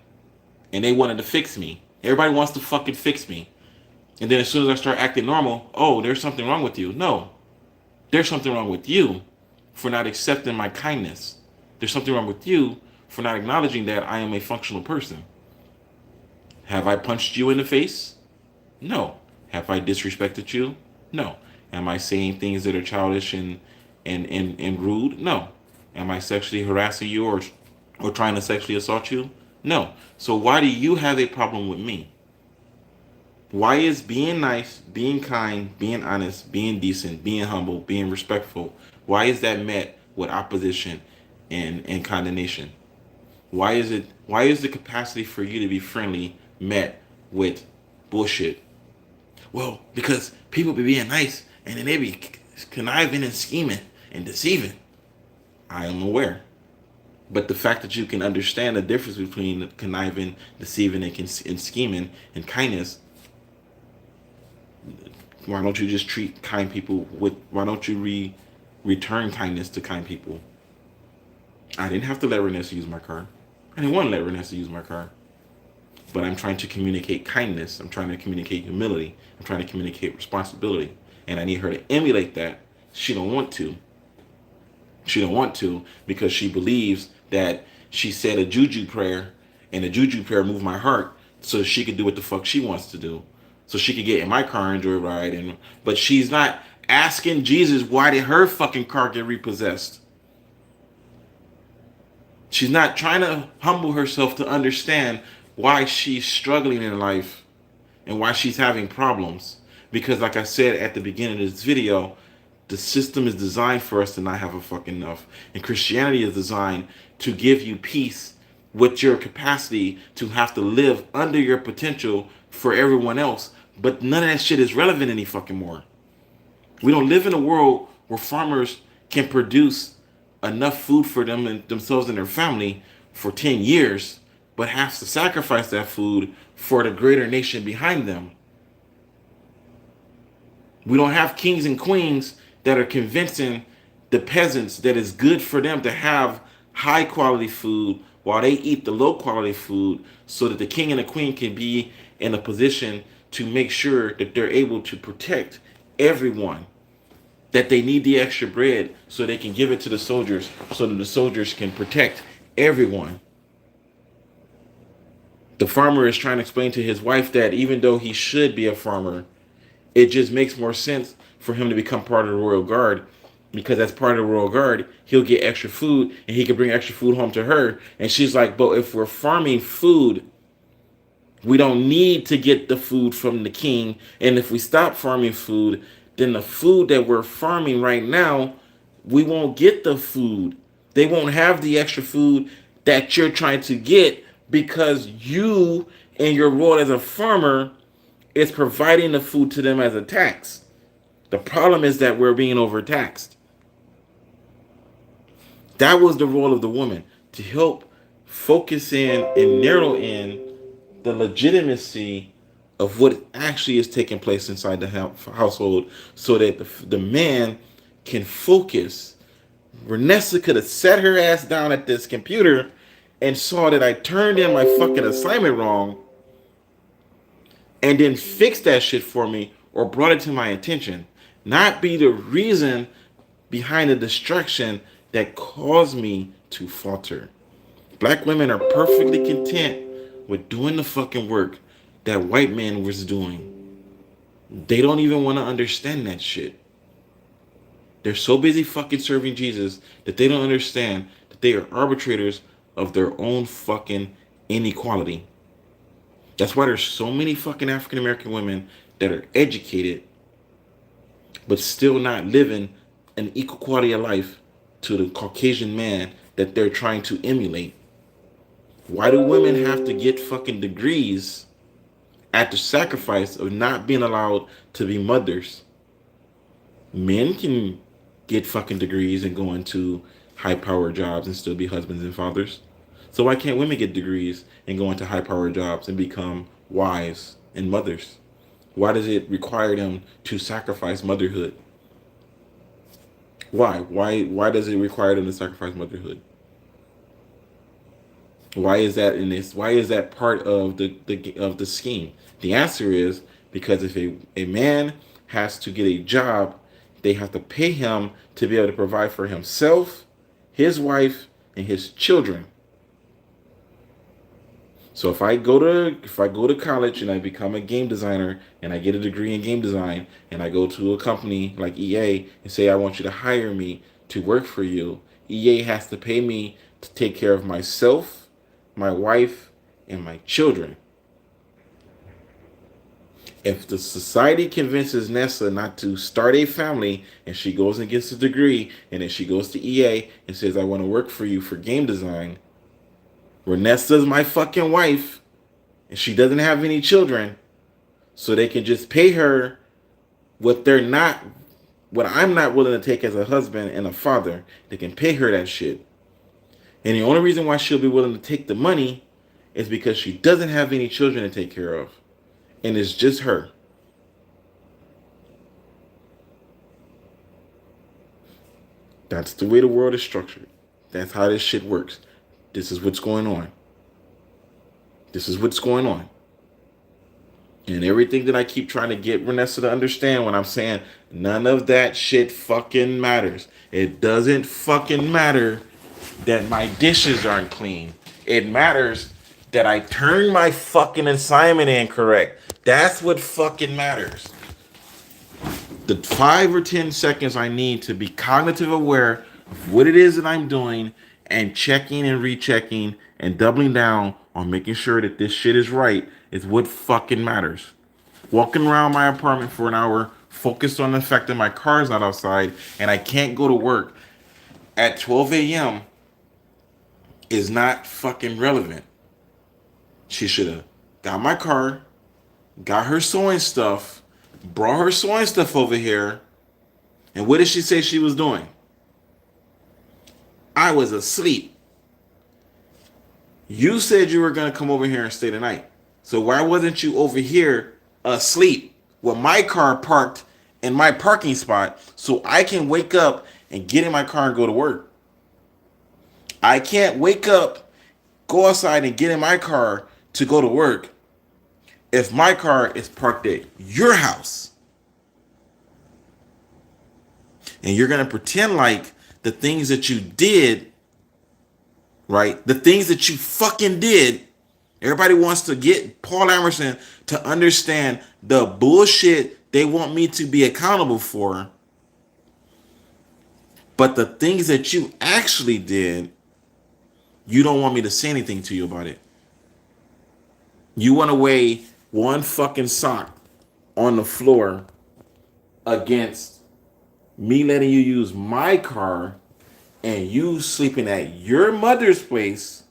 and they wanted to fix me. Everybody wants to fucking fix me. And then as soon as I start acting normal, oh, there's something wrong with you. No, there's something wrong with you for not accepting my kindness. There's something wrong with you for not acknowledging that I am a functional person. Have I punched you in the face? No. Have I disrespected you? No. Am I saying things that are childish and rude? No. Am I sexually harassing you or trying to sexually assault you? No. So why do you have a problem with me? Why is being nice, being kind, being honest, being decent, being humble, being respectful, why is that met with opposition and condemnation? Why is the capacity for you to be friendly met with bullshit? Well, because people be being nice and then they be conniving and scheming and deceiving. I am aware. But the fact that you can understand the difference between conniving, deceiving, and scheming and kindness, why don't you just treat kind people why don't you return kindness to kind people? I didn't have to let Renessa use my car. I didn't want to let Renessa use my car. But I'm trying to communicate kindness. I'm trying to communicate humility. I'm trying to communicate responsibility. And I need her to emulate that. She don't want to. She don't want to because she believes that she said a juju prayer and the juju prayer moved my heart so she could do what the fuck she wants to do. So she could get in my car and enjoy a ride. But she's not asking Jesus why did her fucking car get repossessed. She's not trying to humble herself to understand why she's struggling in life and why she's having problems. Because like I said at the beginning of this video, the system is designed for us to not have a fucking enough. And Christianity is designed to give you peace with your capacity to have to live under your potential for everyone else. But none of that shit is relevant any fucking more. We don't live in a world where farmers can produce enough food for them and themselves and their family for 10 years, but have to sacrifice that food for the greater nation behind them. We don't have kings and queens that are convincing the peasants that it's good for them to have high quality food while they eat the low quality food so that the king and the queen can be in a position to make sure that they're able to protect everyone, that they need the extra bread so they can give it to the soldiers so that the soldiers can protect everyone. The farmer is trying to explain to his wife that even though he should be a farmer, it just makes more sense for him to become part of the Royal Guard, because as part of the Royal Guard, he'll get extra food and he can bring extra food home to her. And she's like, but if we're farming food, we don't need to get the food from the king. And if we stop farming food, then the food that we're farming right now, we won't get the food. They won't have the extra food that you're trying to get because you and your role as a farmer is providing the food to them as a tax. The problem is that we're being overtaxed. That was the role of the woman, to help focus in and narrow in the legitimacy of what actually is taking place inside the household, so that the man can focus. Renessa could have sat her ass down at this computer and saw that I turned in my fucking assignment wrong, and then fixed that shit for me or brought it to my attention, not be the reason behind the distraction that caused me to falter. Black women are perfectly content with doing the fucking work that white men was doing. They don't even want to understand that shit. They're so busy fucking serving Jesus that they don't understand that they are arbitrators of their own fucking inequality. That's why there's so many fucking African American women that are educated but still not living an equal quality of life to the Caucasian man that they're trying to emulate. Why do women have to get fucking degrees at the sacrifice of not being allowed to be mothers? Men can get fucking degrees and go into high power jobs and still be husbands and fathers. So why can't women get degrees and go into high power jobs and become wives and mothers? Why does it require them to sacrifice motherhood? Why? Why does it require them to sacrifice motherhood? Why is that in this? Why is that part of the scheme? The answer is because if a man has to get a job, they have to pay him to be able to provide for himself, his wife, and his children. So if I go to college and I become a game designer and I get a degree in game design and I go to a company like EA and say I want you to hire me to work for you, EA has to pay me to take care of myself, my wife, and my children. If the society convinces Nessa not to start a family and she goes and gets a degree and then she goes to EA and says I want to work for you for game design, where Nessa's my fucking wife and she doesn't have any children, so they can just pay her what I'm not willing to take as a husband and a father. They can pay her that shit. And the only reason why she'll be willing to take the money is because she doesn't have any children to take care of. And it's just her. That's the way the world is structured. That's how this shit works. This is what's going on. This is what's going on. And everything that I keep trying to get Renessa to understand when I'm saying none of that shit fucking matters. It doesn't fucking matter that my dishes aren't clean. It matters that I turned my fucking assignment in correct. That's what fucking matters. The 5 or 10 seconds I need to be cognitive aware of what it is that I'm doing and checking and rechecking and doubling down on making sure that this shit is right is what fucking matters. Walking around my apartment for an hour, focused on the fact that my car's not outside and I can't go to work at 12 a.m. is not fucking relevant. She should have got my car, got her sewing stuff, brought her sewing stuff over here, and what did she say she was doing? I was asleep. You said you were going to come over here and stay the night. So why wasn't you over here asleep with my car parked in my parking spot so I can wake up and get in my car and go to work? I can't wake up, go outside and get in my car to go to work if my car is parked at your house. And you're going to pretend like the things that you did, right? The things that you fucking did. Everybody wants to get Paul Emerson to understand the bullshit they want me to be accountable for. But the things that you actually did, you don't want me to say anything to you about it. You want to weigh one fucking sock on the floor against me letting you use my car and you sleeping at your mother's place.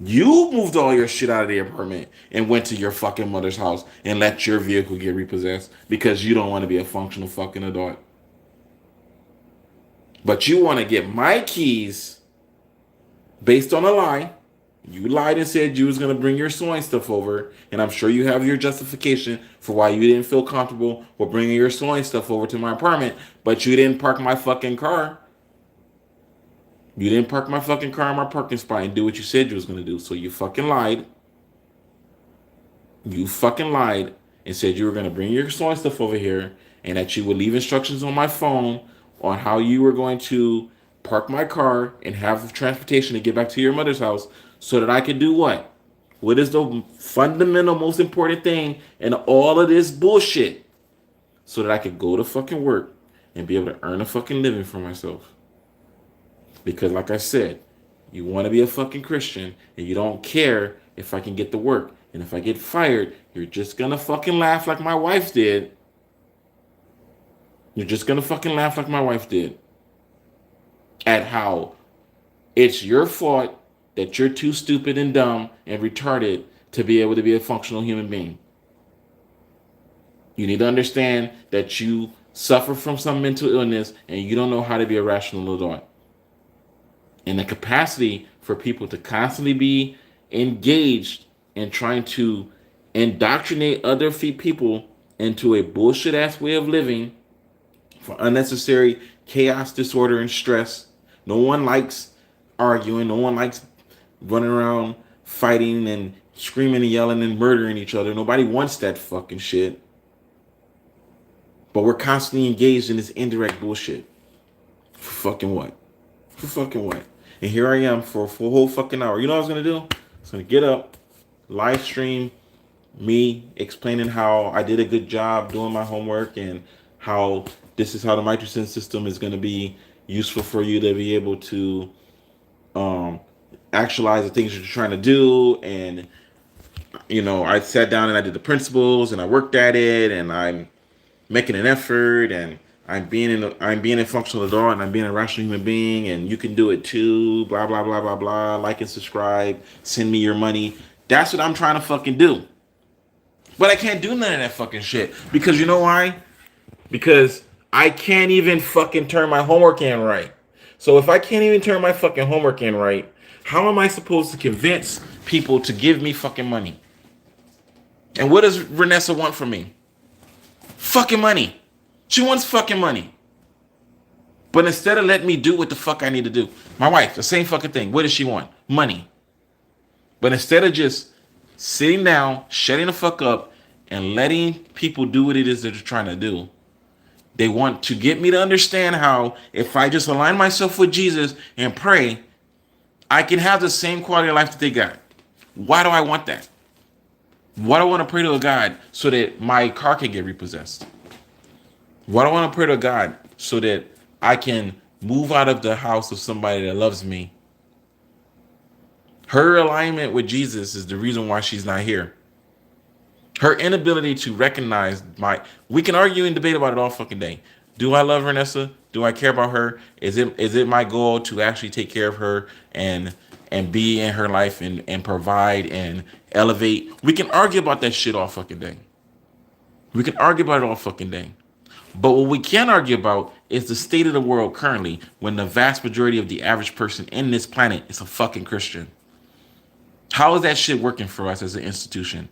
You moved all your shit out of the apartment and went to your fucking mother's house and let your vehicle get repossessed because you don't want to be a functional fucking adult. But you want to get my keys based on a lie You lied and said you was gonna bring your sewing stuff over, and I'm sure you have your justification for why you didn't feel comfortable with bringing your sewing stuff over to my apartment, but you didn't park my fucking car. You didn't park my fucking car in my parking spot and do what you said you was gonna do. So you fucking lied. You fucking lied and said you were gonna bring your sewing stuff over here, and that you would leave instructions on my phone on how you were going to park my car and have transportation to get back to your mother's house, so that I could do what? What is the fundamental, most important thing in all of this bullshit? So that I could go to fucking work and be able to earn a fucking living for myself. Because like I said, you want to be a fucking Christian and you don't care if I can get the work. And if I get fired, you're just gonna fucking laugh like my wife did. You're just gonna fucking laugh like my wife did. At how it's your fault that you're too stupid and dumb and retarded to be able to be a functional human being. You need to understand that you suffer from some mental illness and you don't know how to be a rational adult. And the capacity for people to constantly be engaged in trying to indoctrinate other people into a bullshit ass way of living for unnecessary chaos, disorder, and stress. No one likes arguing. No one likes running around fighting and screaming and yelling and murdering each other. Nobody wants that fucking shit. But we're constantly engaged in this indirect bullshit. For fucking what? For fucking what? And here I am for a whole fucking hour. You know what I was going to do? I was going to get up, live stream me explaining how I did a good job doing my homework and how this is how the mitosin system is going to be useful for you to be able to actualize the things you're trying to do. And, you know, I sat down and I did the principles and I worked at it and I'm making an effort and I'm being a functional adult and I'm being a rational human being and you can do it too, blah, blah, blah, blah, blah. Like and subscribe, send me your money. That's what I'm trying to fucking do. But I can't do none of that fucking shit. Because you know why? Because I can't even fucking turn my homework in right. So if I can't even turn my fucking homework in right, how am I supposed to convince people to give me fucking money? And what does Vanessa want from me? Fucking money. She wants fucking money. But instead of letting me do what the fuck I need to do, my wife, the same fucking thing. What does she want? Money. But instead of just sitting down, shutting the fuck up, and letting people do what it is that they're trying to do, they want to get me to understand how if I just align myself with Jesus and pray, I can have the same quality of life that they got. Why do I want that? Why do I want to pray to a God so that my car can get repossessed? Why do I want to pray to God so that I can move out of the house of somebody that loves me? Her alignment with Jesus is the reason why she's not here. Her inability to recognize we can argue and debate about it all fucking day. Do I love Vanessa? Do I care about her? Is it my goal to actually take care of her and be in her life and provide and elevate? We can argue about that shit all fucking day. We can argue about it all fucking day. But what we can argue about is the state of the world currently when the vast majority of the average person in this planet is a fucking Christian. How is that shit working for us as an institution?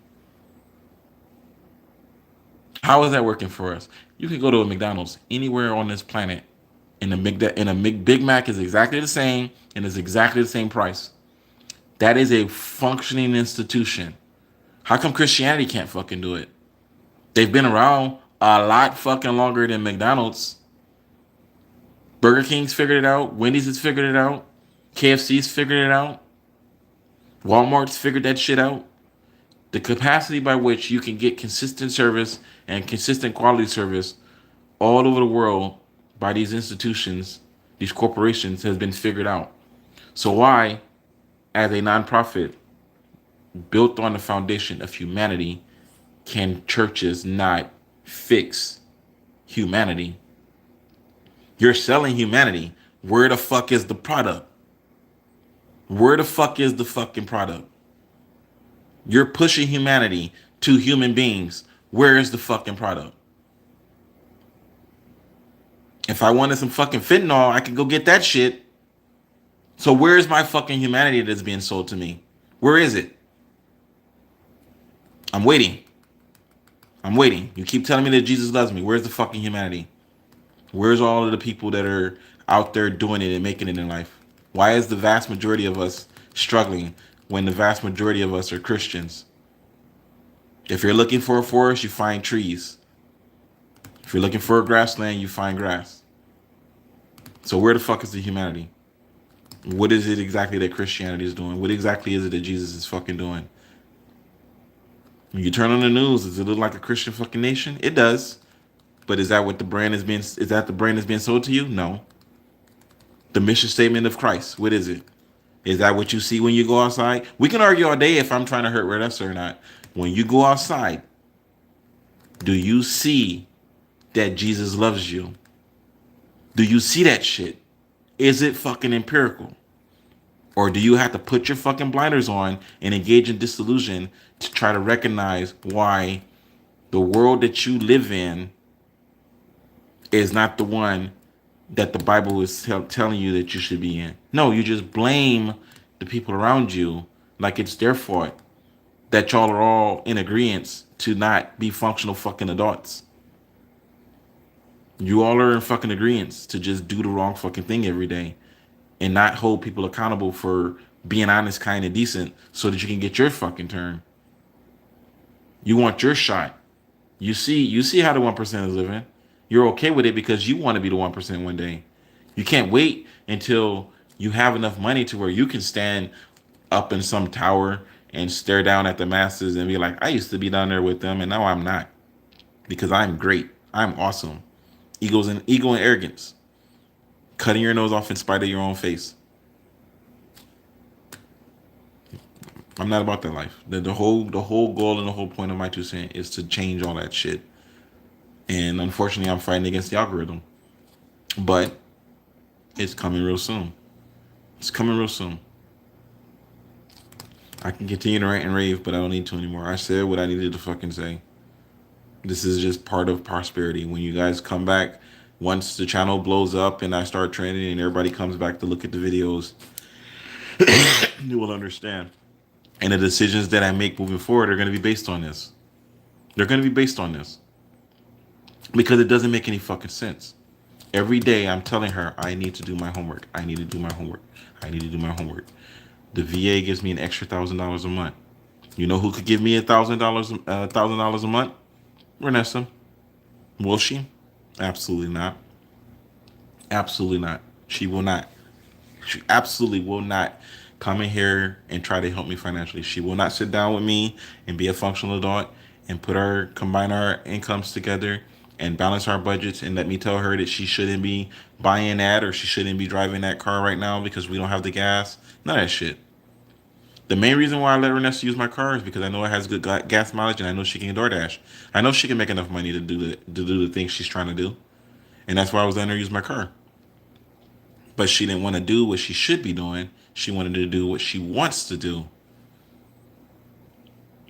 How is that working for us? You can go to a McDonald's anywhere on this planet, and a Big Mac is exactly the same and is exactly the same price. That is a functioning institution. How come Christianity can't fucking do it? They've been around a lot fucking longer than McDonald's. Burger King's figured it out. Wendy's has figured it out. KFC's figured it out. Walmart's figured that shit out. The capacity by which you can get consistent service and consistent quality service all over the world by these institutions, these corporations, has been figured out. So why, as a nonprofit built on the foundation of humanity, can churches not fix humanity? You're selling humanity. Where the fuck is the product? Where the fuck is the fucking product? You're pushing humanity to human beings. Where is the fucking product? If I wanted some fucking fentanyl, I could go get that shit. So where is my fucking humanity that's being sold to me? Where is it? I'm waiting. I'm waiting. You keep telling me that Jesus loves me. Where's the fucking humanity? Where's all of the people that are out there doing it and making it in life? Why is the vast majority of us struggling when the vast majority of us are Christians? If you're looking for a forest, you find trees. If you're looking for a grassland, you find grass. So where the fuck is the humanity? What is it exactly that Christianity is doing? What exactly is it that Jesus is fucking doing? When you turn on the news, does it look like a Christian fucking nation? It does. But is that what the brand is being? Is that the brand that's being sold to you? No. The mission statement of Christ. What is it? Is that what you see when you go outside? We can argue all day if I'm trying to hurt Vanessa or not. When you go outside, do you see that Jesus loves you? Do you see that shit? Is it fucking empirical? Or do you have to put your fucking blinders on and engage in disillusion to try to recognize why the world that you live in is not the one that the Bible is telling you that you should be in? No, you just blame the people around you like it's their fault that y'all are all in agreement to not be functional fucking adults. You all are in fucking agreement to just do the wrong fucking thing every day and not hold people accountable for being honest, kind, and decent so that you can get your fucking turn. You want your shot. You see how the 1% is living. You're okay with it because you want to be the 1% one day. You can't wait until you have enough money to where you can stand up in some tower and stare down at the masses and be like, I used to be down there with them and now I'm not. Because I'm great. I'm awesome. Ego and arrogance. Cutting your nose off in spite of your own face. I'm not about that life. The whole goal and the whole point of my 2 cents is to change all that shit. And unfortunately, I'm fighting against the algorithm. But it's coming real soon. It's coming real soon. I can continue to rant and rave, but I don't need to anymore. I said what I needed to fucking say. This is just part of prosperity. When you guys come back, once the channel blows up and I start trending and everybody comes back to look at the videos, you will understand. And the decisions that I make moving forward are going to be based on this. They're going to be based on this. Because it doesn't make any fucking sense. Every day I'm telling her, I need to do my homework. I need to do my homework. I need to do my homework. The VA gives me an extra $1,000 a month. You know who could give me $1,000 a month? Renessa. Will she? Absolutely not. Absolutely not. She will not. She absolutely will not come in here and try to help me financially. She will not sit down with me and be a functional adult and combine our incomes together and balance our budgets and let me tell her that she shouldn't be buying that or she shouldn't be driving that car right now because we don't have the gas. None of that shit. The main reason why I let Renessa use my car is because I know it has good gas mileage and I know she can DoorDash. I know she can make enough money to do the things she's trying to do. And that's why I was letting her use my car. But she didn't want to do what she should be doing. She wanted to do what she wants to do.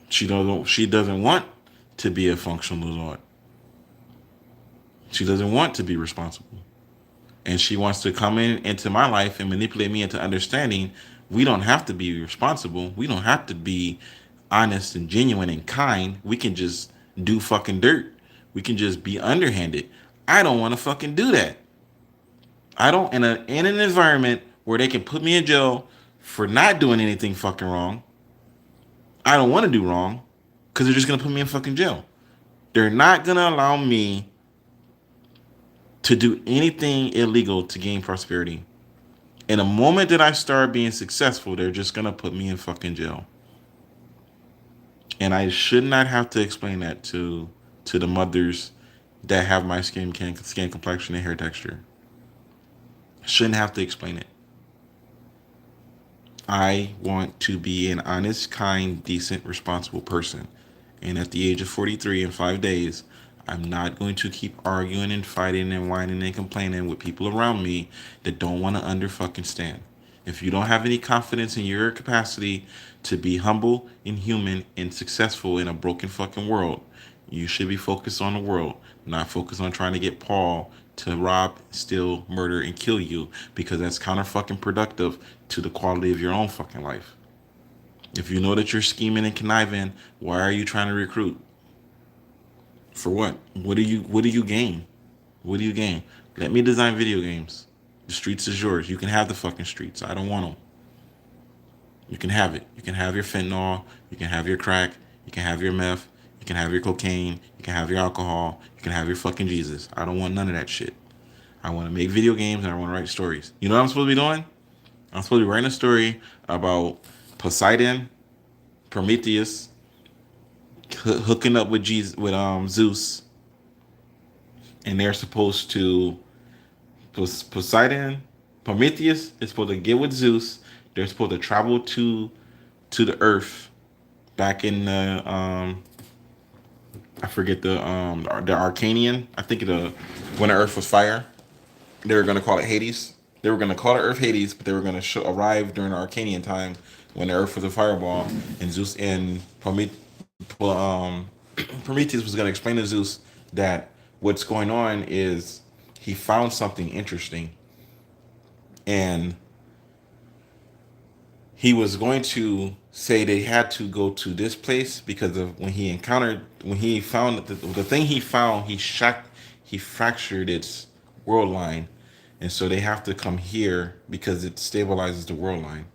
She doesn't want to be a functional adult. She doesn't want to be responsible. And she wants to come into my life and manipulate me into understanding we don't have to be responsible. We don't have to be honest and genuine and kind. We can just do fucking dirt. We can just be underhanded. I don't want to fucking do that. I don't in an environment where they can put me in jail for not doing anything fucking wrong. I don't want to do wrong because they're just gonna put me in fucking jail. They're not gonna allow me to do anything illegal to gain prosperity. In the moment that I start being successful, they're just gonna put me in fucking jail. And I should not have to explain that to the mothers that have my skin complexion and hair texture. I shouldn't have to explain it. I want to be an honest, kind, decent, responsible person. And at the age of 43 in 5 days, I'm not going to keep arguing and fighting and whining and complaining with people around me that don't want to under fucking stand. If you don't have any confidence in your capacity to be humble and human and successful in a broken fucking world, you should be focused on the world, not focused on trying to get Paul to rob, steal, murder, and kill you, because that's counter fucking productive to the quality of your own fucking life. If you know that you're scheming and conniving, why are you trying to recruit? For what? What do you gain? What do you gain? Let me design video games. The streets is yours. You can have the fucking streets. I don't want them. You can have it. You can have your fentanyl. You can have your crack. You can have your meth. You can have your cocaine. You can have your alcohol. You can have your fucking Jesus. I don't want none of that shit. I want to make video games and I want to write stories. You know what I'm supposed to be doing? I'm supposed to be writing a story about Poseidon, Prometheus, hooking up with Jesus, with Zeus, and they're supposed to Poseidon, Prometheus is supposed to get with Zeus. They're supposed to travel to the Earth back in the I forget the Arcanian. I think the when the Earth was fire, they were gonna call it Hades. They were gonna call it Earth Hades, but they were gonna arrive during the Arcanian time when the Earth was a fireball, and Zeus and Prometheus was gonna explain to Zeus that what's going on is he found something interesting, and he was going to say they had to go to this place because of when he found the thing he found, he fractured its world line, and so they have to come here because it stabilizes the world line.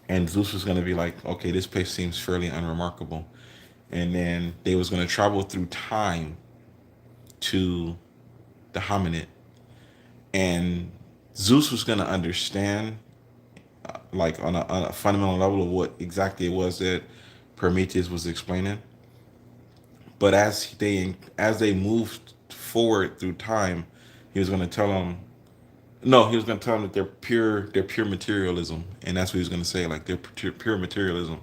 And Zeus was going to be like, okay, this place seems fairly unremarkable, and then they was going to travel through time to the hominid, and Zeus was going to understand like on a fundamental level of what exactly it was that Prometheus was explaining. But as they moved forward through time, he was going to tell them no, he was going to tell them that they're pure materialism, and that's what he was going to say, like they're pure materialism.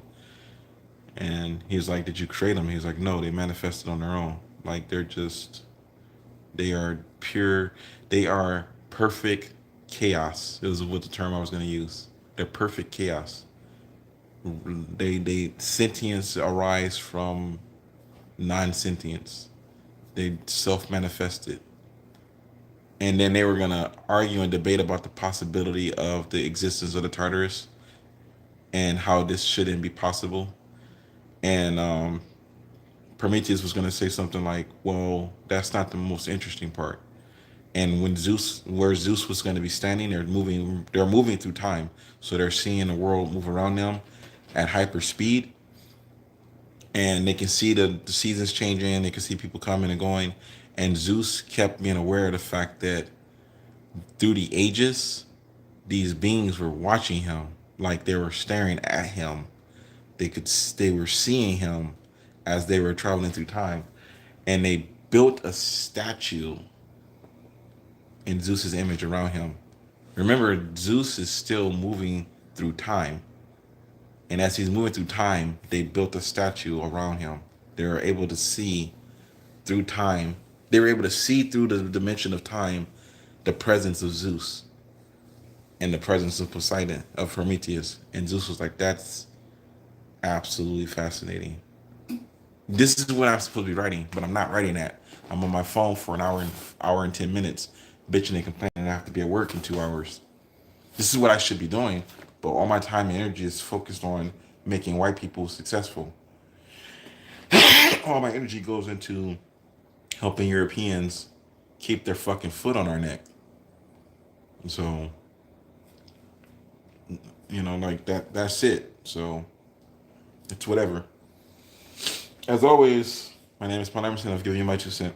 And he was like, "Did you create them?" He was like, "No, they manifested on their own. Like they are pure, they are perfect chaos." It was what the term I was going to use. They're perfect chaos. They sentience arise from non-sentience. They self-manifested, and then they were gonna argue and debate about the possibility of the existence of the Tartarus and how this shouldn't be possible. And Prometheus was gonna say something like, "Well, that's not the most interesting part." And where Zeus was going to be standing, they're moving through time, so they're seeing the world move around them at hyper speed, and they can see the seasons changing. They can see people coming and going, and Zeus kept being aware of the fact that through the ages, these beings were watching him, like they were staring at him. They were seeing him as they were traveling through time, and they built a statue in Zeus's image around him. Remember, Zeus is still moving through time. And as he's moving through time, they built a statue around him. They were able to see through time. They were able to see through the dimension of time the presence of Zeus and the presence of Poseidon, of Prometheus. And Zeus was like, that's absolutely fascinating. This is what I'm supposed to be writing, but I'm not writing that. I'm on my phone for an hour and 10 minutes, bitching and complaining, and I have to be at work in 2 hours. This is what I should be doing, but all my time and energy is focused on making white people successful. All my energy goes into helping Europeans keep their fucking foot on our neck. So, like that's it. So, it's whatever. As always, my name is Paul Emerson. I've given you my 2 cents.